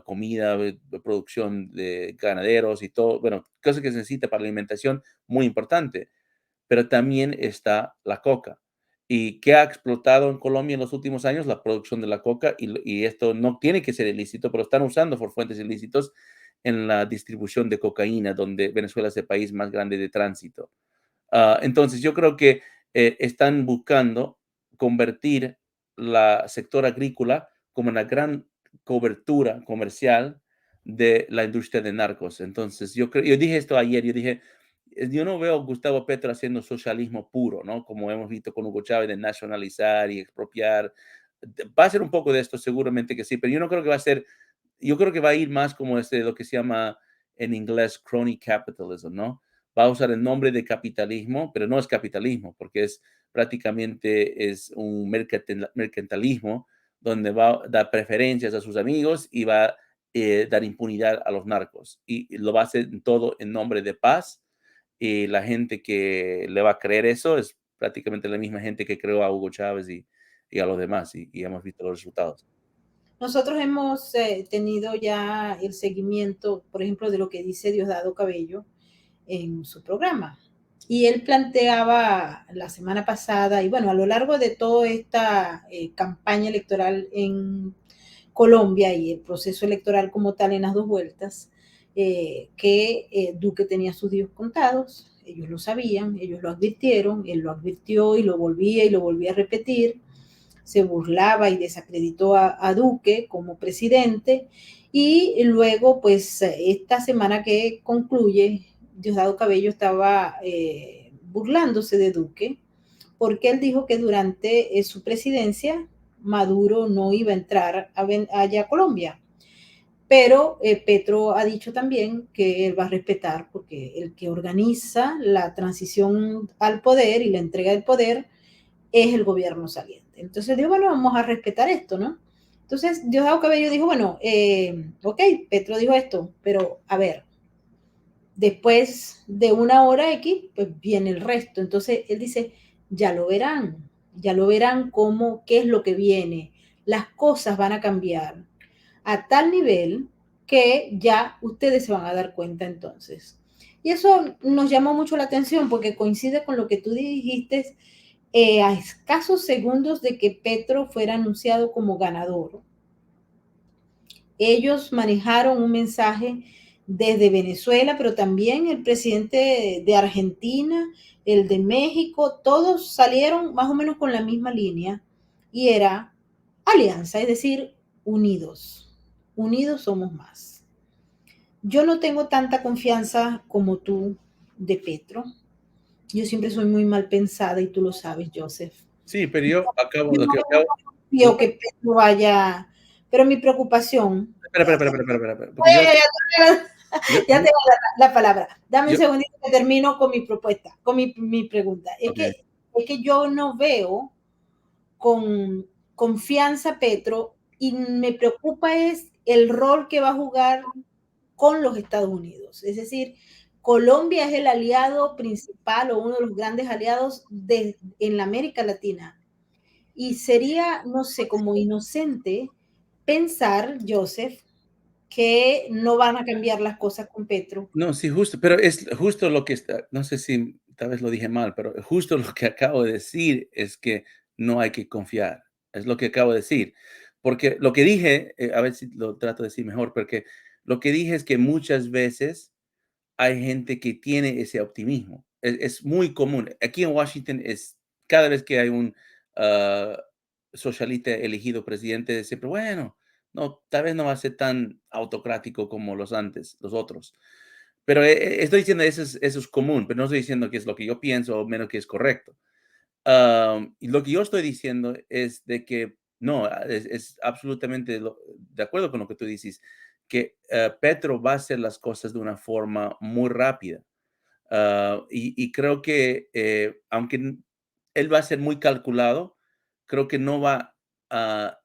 comida, producción de ganaderos y todo, bueno, cosas que se necesita para la alimentación, muy importante. Pero también está la coca. ¿Y qué ha explotado en Colombia en los últimos años? La producción de la coca, y esto no tiene que ser ilícito, pero están usando por fuentes ilícitos en la distribución de cocaína, donde Venezuela es el país más grande de tránsito. Entonces, yo creo que están buscando convertir la sector agrícola como una gran cobertura comercial de la industria de narcos. Entonces, yo dije esto ayer, yo dije, yo no veo a Gustavo Petro haciendo socialismo puro, ¿no? Como hemos visto con Hugo Chávez de nacionalizar y expropiar. Va a ser un poco de esto, seguramente que sí, pero yo no creo que va a ser, yo creo que va a ir más como lo que se llama en inglés crony capitalism, ¿no? Va a usar el nombre de capitalismo, pero no es capitalismo, porque es prácticamente es un mercantilismo donde va a dar preferencias a sus amigos y va a dar impunidad a los narcos. Y lo va a hacer todo en nombre de paz. Y la gente que le va a creer eso es prácticamente la misma gente que creó a Hugo Chávez y a los demás, y hemos visto los resultados. Nosotros hemos tenido ya el seguimiento, por ejemplo, de lo que dice Diosdado Cabello en su programa. Y él planteaba la semana pasada, y bueno, a lo largo de toda esta campaña electoral en Colombia y el proceso electoral como tal en las dos vueltas, que Duque tenía sus días contados, ellos lo sabían, ellos lo advirtieron, él lo advirtió y lo volvía a repetir, se burlaba y desacreditó a Duque como presidente y luego pues esta semana que concluye, Diosdado Cabello estaba burlándose de Duque porque él dijo que durante su presidencia Maduro no iba a entrar allá a Colombia. Pero Petro ha dicho también que él va a respetar, porque el que organiza la transición al poder y la entrega del poder es el gobierno saliente. Entonces dijo, bueno, vamos a respetar esto, ¿no? Entonces Diosdado Cabello dijo, bueno, ok, Petro dijo esto, pero a ver, después de una hora X, pues viene el resto. Entonces él dice, ya lo verán cómo, qué es lo que viene, las cosas van a cambiar a tal nivel que ya ustedes se van a dar cuenta entonces. Y eso nos llamó mucho la atención porque coincide con lo que tú dijiste a escasos segundos de que Petro fuera anunciado como ganador. Ellos manejaron un mensaje desde Venezuela, pero también el presidente de Argentina, el de México, todos salieron más o menos con la misma línea y era alianza, es decir, unidos. Unidos somos más. Yo no tengo tanta confianza como tú de Petro. Yo siempre soy muy mal pensada y tú lo sabes, Joseph. Sí, pero yo acabo, Yo lo no que acabo, confío que Petro vaya, pero mi preocupación, espera, porque yo, yo, ya te voy a dar la palabra. Dame un yo, segundito que termino con mi propuesta, con mi pregunta. ok. Es que yo no veo con confianza Petro y me preocupa es el rol que va a jugar con los Estados Unidos. Es decir, Colombia es el aliado principal o uno de los grandes aliados en la América Latina. Y sería, no sé, como inocente pensar, Joseph, que no van a cambiar las cosas con Petro. No, sí, justo, pero es justo lo que está, no sé si tal vez lo dije mal, pero justo lo que acabo de decir es que no hay que confiar. Es lo que acabo de decir. Porque lo que dije, a ver si lo trato de decir mejor, porque lo que dije es que muchas veces hay gente que tiene ese optimismo. Es muy común. Aquí en Washington es cada vez que hay un ah, socialista elegido presidente, siempre, bueno, no, tal vez no va a ser tan autocrático como los antes, los otros. Pero estoy diciendo eso es común, pero no estoy diciendo que es lo que yo pienso o menos que es correcto. Y lo que yo estoy diciendo es de que no, es absolutamente de acuerdo con lo que tú dices, que Petro va a hacer las cosas de una forma muy rápida. Y creo que aunque él va a ser muy calculado, creo que no va a,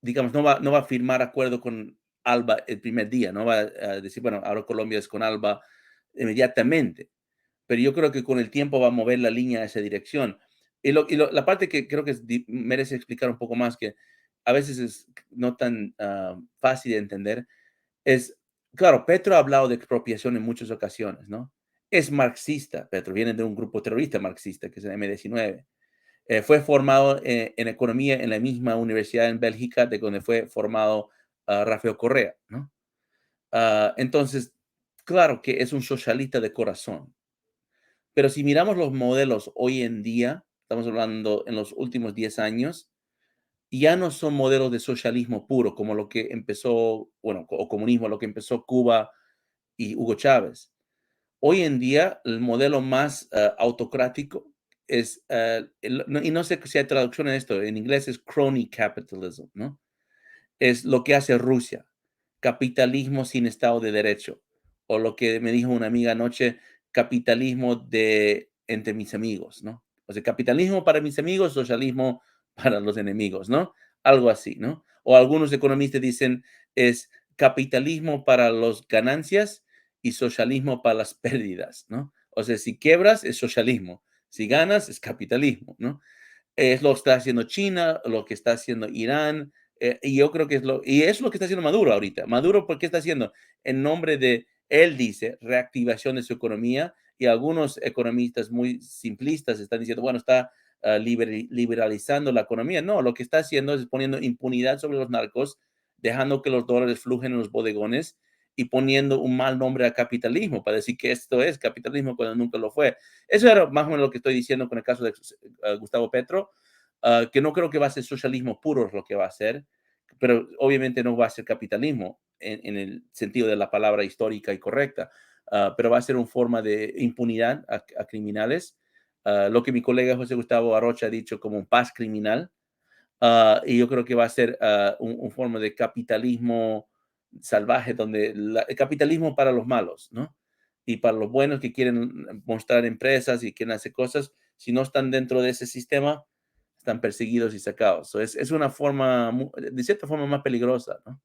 digamos, no va a firmar acuerdo con Alba el primer día, no va a decir, bueno, ahora Colombia es con Alba inmediatamente, pero yo creo que con el tiempo va a mover la línea a esa dirección. La parte que creo que merece explicar un poco más, que a veces es no tan fácil de entender, es, claro, Petro ha hablado de expropiación en muchas ocasiones, ¿no? Es marxista, Petro viene de un grupo terrorista marxista, que es el M19. Fue formado en economía en la misma universidad en Bélgica de donde fue formado Rafael Correa, ¿no? Entonces, claro que es un socialista de corazón, pero si miramos los modelos hoy en día, estamos hablando en los últimos 10 años, ya no son modelos de socialismo puro como lo que empezó, bueno, o comunismo, lo que empezó Cuba y Hugo Chávez. Hoy en día, el modelo más autocrático es, y no sé si hay traducción en esto, en inglés es crony capitalism, ¿no? Es lo que hace Rusia, capitalismo sin Estado de Derecho, o lo que me dijo una amiga anoche, capitalismo de entre mis amigos, ¿no? O sea, capitalismo para mis amigos, socialismo para los enemigos, ¿no? Algo así, ¿no? O algunos economistas dicen es capitalismo para las ganancias y socialismo para las pérdidas, ¿no? O sea, si quebras es socialismo, si ganas es capitalismo, ¿no? Es lo que está haciendo China, lo que está haciendo Irán, y yo creo que es lo que está haciendo Maduro ahorita. Maduro, ¿por qué está haciendo? En nombre de, él dice, reactivación de su economía, y algunos economistas muy simplistas están diciendo, bueno, está liberalizando la economía. No, lo que está haciendo es poniendo impunidad sobre los narcos, dejando que los dólares flujen en los bodegones y poniendo un mal nombre al capitalismo para decir que esto es capitalismo cuando nunca lo fue. Eso era más o menos lo que estoy diciendo con el caso de Gustavo Petro, que no creo que va a ser socialismo puro lo que va a ser, pero obviamente no va a ser capitalismo en el sentido de la palabra histórica y correcta, pero va a ser una forma de impunidad a criminales, lo que mi colega José Gustavo Arocha ha dicho como un paz criminal, y yo creo que va a ser un forma de capitalismo salvaje, donde el capitalismo para los malos, ¿no? Y para los buenos que quieren mostrar empresas y quieren hacer cosas, si no están dentro de ese sistema, están perseguidos y sacados. Es una forma, de cierta forma, más peligrosa, ¿no?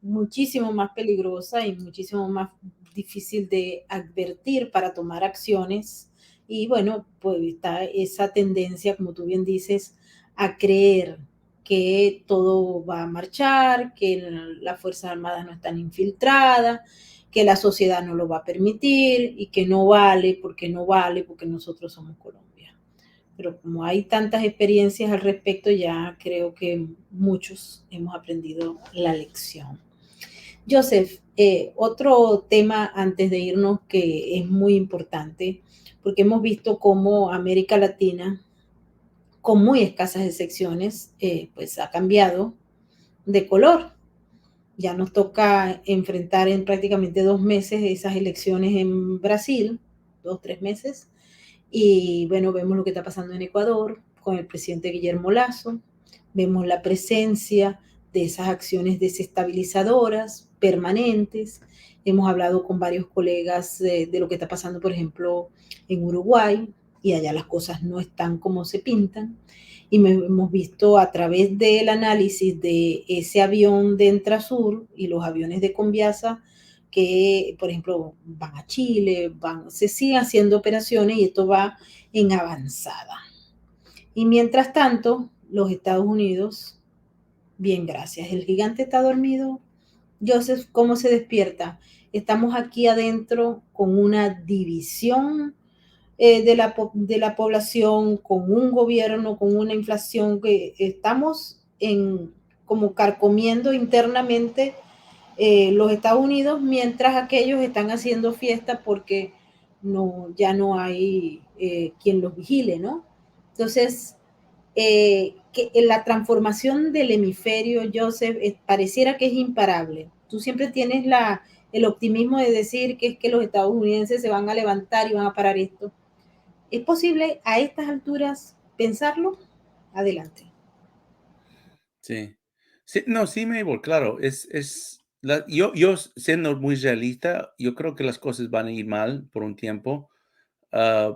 Muchísimo más peligrosa y muchísimo más difícil de advertir para tomar acciones. Y bueno, pues está esa tendencia, como tú bien dices, a creer que todo va a marchar, que las Fuerzas Armadas no están infiltradas, que la sociedad no lo va a permitir y que no vale porque nosotros somos Colombia. Pero como hay tantas experiencias al respecto, ya creo que muchos hemos aprendido la lección. Joseph, otro tema antes de irnos que es muy importante, porque hemos visto cómo América Latina, con muy escasas excepciones, pues ha cambiado de color. Ya nos toca enfrentar en prácticamente 2 meses esas elecciones en Brasil, 2, 3 meses. Y bueno, vemos lo que está pasando en Ecuador con el presidente Guillermo Lasso, vemos la presencia de esas acciones desestabilizadoras permanentes. Hemos hablado con varios colegas de lo que está pasando, por ejemplo, en Uruguay, y allá las cosas no están como se pintan. Y hemos visto a través del análisis de ese avión de Entrasur y los aviones de Conviasa que, por ejemplo, van a Chile, se siguen haciendo operaciones y esto va en avanzada. Y mientras tanto, los Estados Unidos, bien, gracias. El gigante está dormido. Joseph, ¿cómo se despierta? Estamos aquí adentro con una división de la población, con un gobierno, con una inflación que estamos como carcomiendo internamente los Estados Unidos, mientras aquellos están haciendo fiesta porque ya no hay quien los vigile, ¿no? Entonces, que la transformación del hemisferio, Joseph, pareciera que es imparable. Tú siempre tienes el optimismo de decir que es que los estadounidenses se van a levantar y van a parar esto. ¿Es posible a estas alturas pensarlo? Adelante. Sí. Sí, no, sí, Mabel, claro, yo siendo muy realista, yo creo que las cosas van a ir mal por un tiempo.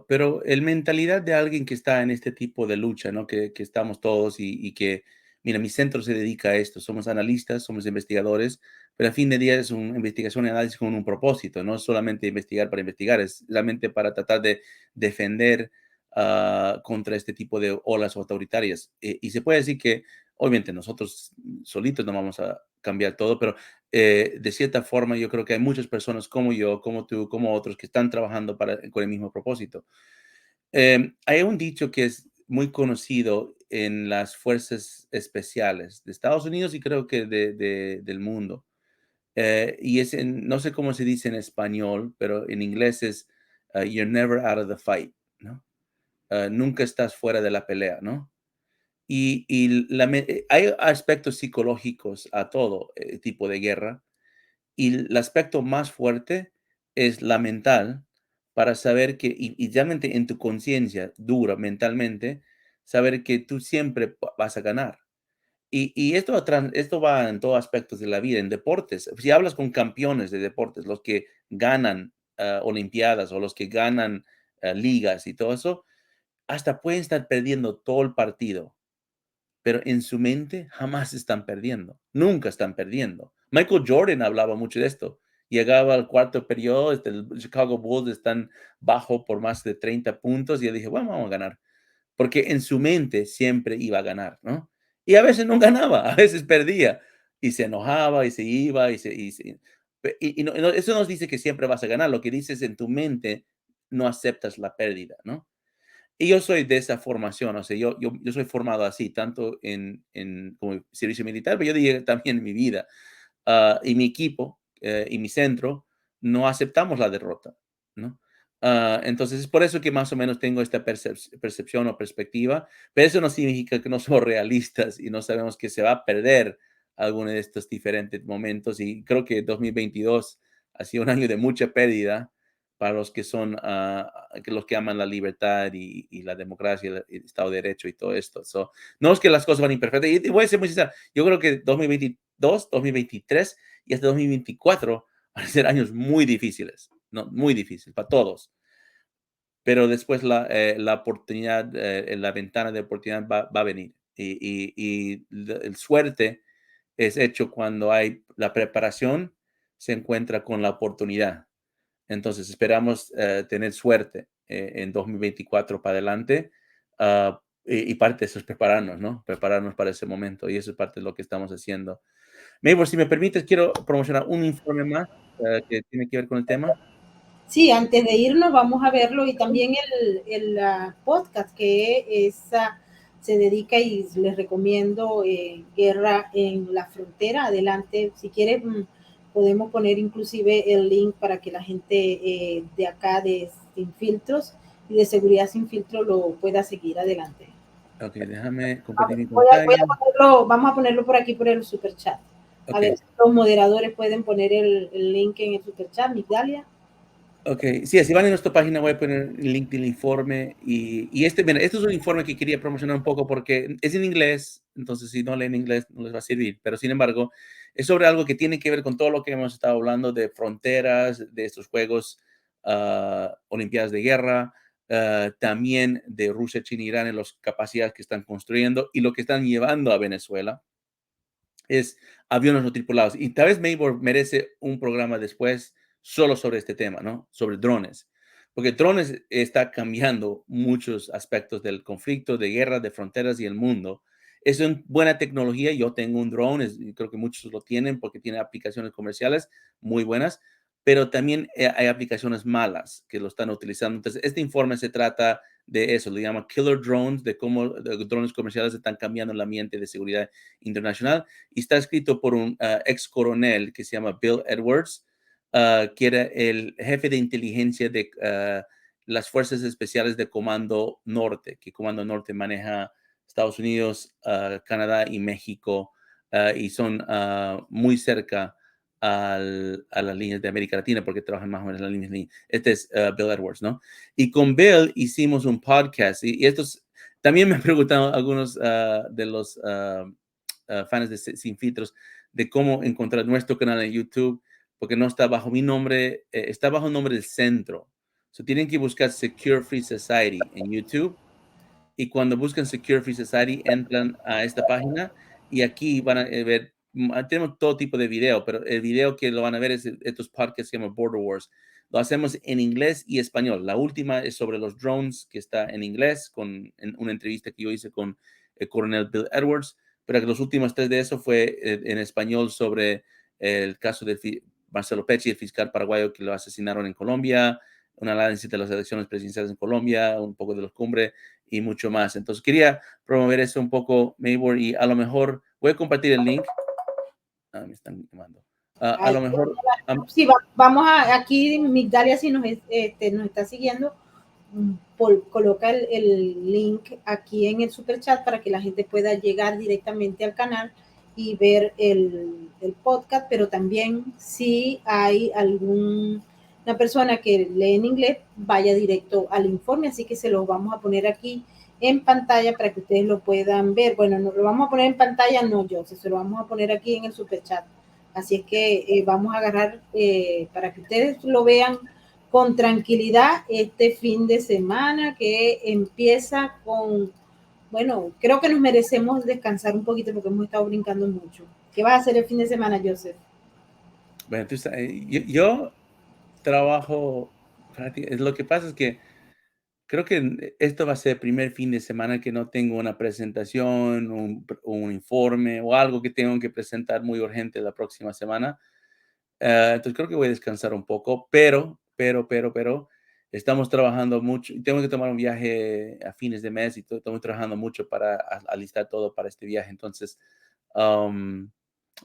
Pero el mentalidad de alguien que está en este tipo de lucha, ¿no? Que estamos todos y que, mira, mi centro se dedica a esto. Somos analistas, somos investigadores, pero a fin de día es una investigación y análisis con un propósito. No es solamente investigar para investigar, es realmente para tratar de defender contra este tipo de olas autoritarias. Y se puede decir que, obviamente, nosotros solitos no vamos a cambiar todo, pero de cierta forma yo creo que hay muchas personas como yo, como tú, como otros que están trabajando con el mismo propósito. Hay un dicho que es muy conocido en las fuerzas especiales de Estados Unidos y creo que del mundo. Y no sé cómo se dice en español, pero en inglés es you're never out of the fight, ¿no? Nunca estás fuera de la pelea, ¿no? Hay aspectos psicológicos a todo tipo de guerra. Y el aspecto más fuerte es la mental, para saber que, y realmente en tu conciencia dura mentalmente, saber que tú siempre vas a ganar. Y esto va en todos aspectos de la vida, en deportes. Si hablas con campeones de deportes, los que ganan olimpiadas o los que ganan ligas y todo eso, hasta pueden estar perdiendo todo el partido, pero en su mente jamás están perdiendo, nunca están perdiendo. Michael Jordan hablaba mucho de esto. Llegaba al cuarto periodo, el Chicago Bulls están bajo por más de 30 puntos y yo dije, bueno, vamos a ganar, porque en su mente siempre iba a ganar, ¿no? Y a veces no ganaba, a veces perdía y se enojaba y se iba eso nos dice que siempre vas a ganar. Lo que dices en tu mente, no aceptas la pérdida, ¿no? Y yo soy de esa formación, o sea, yo soy formado así, tanto como servicio militar, pero yo diría también en mi vida. Y mi equipo y mi centro no aceptamos la derrota, ¿no? Entonces es por eso que más o menos tengo esta percepción o perspectiva, pero eso no significa que no somos realistas y no sabemos que se va a perder alguno de estos diferentes momentos. Y creo que 2022 ha sido un año de mucha pérdida para los que los que aman la libertad y la democracia, el Estado de Derecho y todo esto. No es que las cosas van imperfectas. Y voy a ser muy sincero, yo creo que 2022, 2023 y hasta 2024 van a ser años muy difíciles, ¿no? Muy difíciles para todos. Pero después la oportunidad, la ventana de oportunidad va a venir. El suerte es hecho cuando hay la preparación, se encuentra con la oportunidad. Entonces, esperamos tener suerte en 2024 para adelante. Y parte de eso es prepararnos, ¿no? Prepararnos para ese momento. Y eso es parte de lo que estamos haciendo. Mabel, si me permites, quiero promocionar un informe más que tiene que ver con el tema. Sí, antes de irnos vamos a verlo y también el podcast que se dedica y les recomiendo Guerra en la Frontera. Adelante, si quieres podemos poner inclusive el link para que la gente de acá de Sin Filtros y de Seguridad Sin Filtro lo pueda seguir. Adelante. Ok, déjame compartir mi pantalla. Vamos a ponerlo por aquí por el super chat. A Ok. ver si los moderadores pueden poner el link en el superchat, Migdalia. Ok, sí, si van a nuestra página voy a poner el link del informe y mira, este es un informe que quería promocionar un poco porque es en inglés, entonces si no leen inglés no les va a servir, pero sin embargo es sobre algo que tiene que ver con todo lo que hemos estado hablando de fronteras, de estos juegos, olimpiadas de guerra, también de Rusia, China, Irán, en las capacidades que están construyendo y lo que están llevando a Venezuela es aviones no tripulados. Y tal vez Maybor merece un programa después solo sobre este tema, ¿no? Sobre drones. Porque drones está cambiando muchos aspectos del conflicto, de guerra, de fronteras y el mundo. Es una buena tecnología. Yo tengo un drone, creo que muchos lo tienen porque tiene aplicaciones comerciales muy buenas, pero también hay aplicaciones malas que lo están utilizando. Entonces, este informe se trata de eso, le llama Killer Drones, de cómo drones comerciales están cambiando el ambiente de seguridad internacional y está escrito por un ex coronel que se llama Bill Edwards, que era el jefe de inteligencia de las Fuerzas Especiales de Comando Norte, que Comando Norte maneja Estados Unidos, Canadá y México, y son muy cerca a las líneas de América Latina porque trabajan más o menos en las líneas. Este es Bill Edwards, ¿no? Y con Bill hicimos un podcast y estos también me han preguntado algunos de los fans de Sin Filtros de cómo encontrar nuestro canal en YouTube, porque no está bajo mi nombre, está bajo el nombre del centro. So, tienen que buscar Secure Free Society en YouTube y cuando buscan Secure Free Society entran a esta página y aquí van a ver, tenemos todo tipo de video, pero el video que lo van a ver es estos podcasts que se llaman Border Wars. Lo hacemos en inglés y español. La última es sobre los drones, que está en inglés, en una entrevista que yo hice con el coronel Bill Edwards, pero los últimos tres de eso fue en español sobre el caso de Marcelo Pecci, el fiscal paraguayo que lo asesinaron en Colombia, un análisis de las elecciones presidenciales en Colombia, un poco de los cumbres y mucho más. Entonces quería promover eso un poco, Maybor, y a lo mejor voy a compartir el link. Me están llamando. A lo mejor. Sí, vamos aquí, Migdalia, si nos está siguiendo, coloca el link aquí en el super chat para que la gente pueda llegar directamente al canal y ver el podcast, pero también si hay alguna persona que lee en inglés, vaya directo al informe, así que se los vamos a poner aquí en pantalla para que ustedes lo puedan ver. Bueno, no lo vamos a poner en pantalla, no yo, se lo vamos a poner aquí en el super chat. Así es que vamos a agarrar para que ustedes lo vean con tranquilidad este fin de semana que empieza con, bueno, creo que nos merecemos descansar un poquito porque hemos estado brincando mucho. ¿Qué vas a hacer el fin de semana, Joseph? Bueno, yo trabajo, lo que pasa es que creo que esto va a ser el primer fin de semana que no tengo una presentación, un informe o algo que tengo que presentar muy urgente la próxima semana. Entonces creo que voy a descansar un poco, pero estamos trabajando mucho. Tengo que tomar un viaje a fines de mes y estamos trabajando mucho para alistar todo para este viaje. Entonces, um,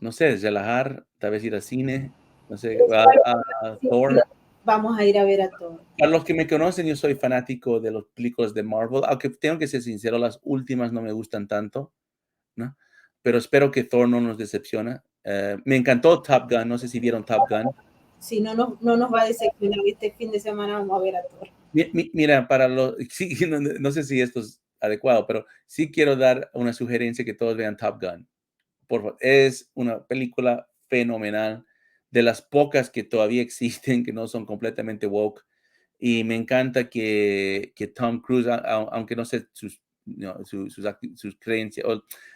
no sé, relajar, tal vez ir al cine, no sé, a Thor. Vamos a ir a ver a todos. Para los que me conocen, yo soy fanático de los películas de Marvel, aunque tengo que ser sincero, las últimas no me gustan tanto, ¿no? Pero espero que Thor no nos decepciona. Me encantó Top Gun, no sé si vieron Top Gun. Si no, no nos va a decepcionar este fin de semana, vamos a ver a todos. Mira, para los, sí, no sé si esto es adecuado, pero sí quiero dar una sugerencia que todos vean Top Gun. Por favor, es una película fenomenal, de las pocas que todavía existen, que no son completamente woke. Y me encanta que Tom Cruise, aunque no sé sus creencias,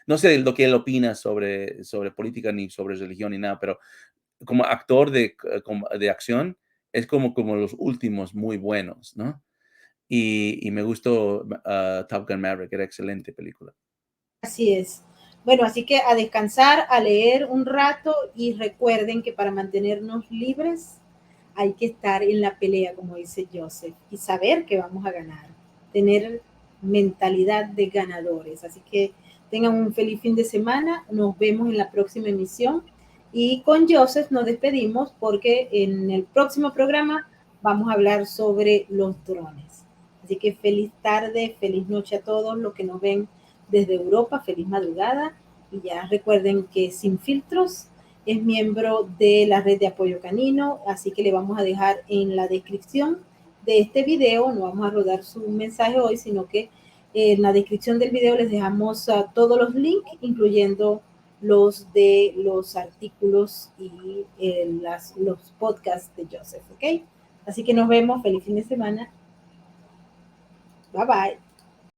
no sé lo que él opina sobre política ni sobre religión ni nada, pero como actor de acción, es como los últimos muy buenos, ¿no? Y me gustó Top Gun Maverick, era excelente película. Así es. Bueno, así que a descansar, a leer un rato y recuerden que para mantenernos libres hay que estar en la pelea, como dice Joseph, y saber que vamos a ganar, tener mentalidad de ganadores. Así que tengan un feliz fin de semana, nos vemos en la próxima emisión y con Joseph nos despedimos porque en el próximo programa vamos a hablar sobre los drones. Así que feliz tarde, feliz noche a todos los que nos ven desde Europa, feliz madrugada y ya recuerden que sin filtros es miembro de la red de apoyo canino, así que le vamos a dejar en la descripción de este video, no vamos a rodar su mensaje hoy, sino que en la descripción del video les dejamos todos los links, incluyendo los de los artículos y los podcasts de Joseph, ¿ok? Así que nos vemos, feliz fin de semana. Bye bye.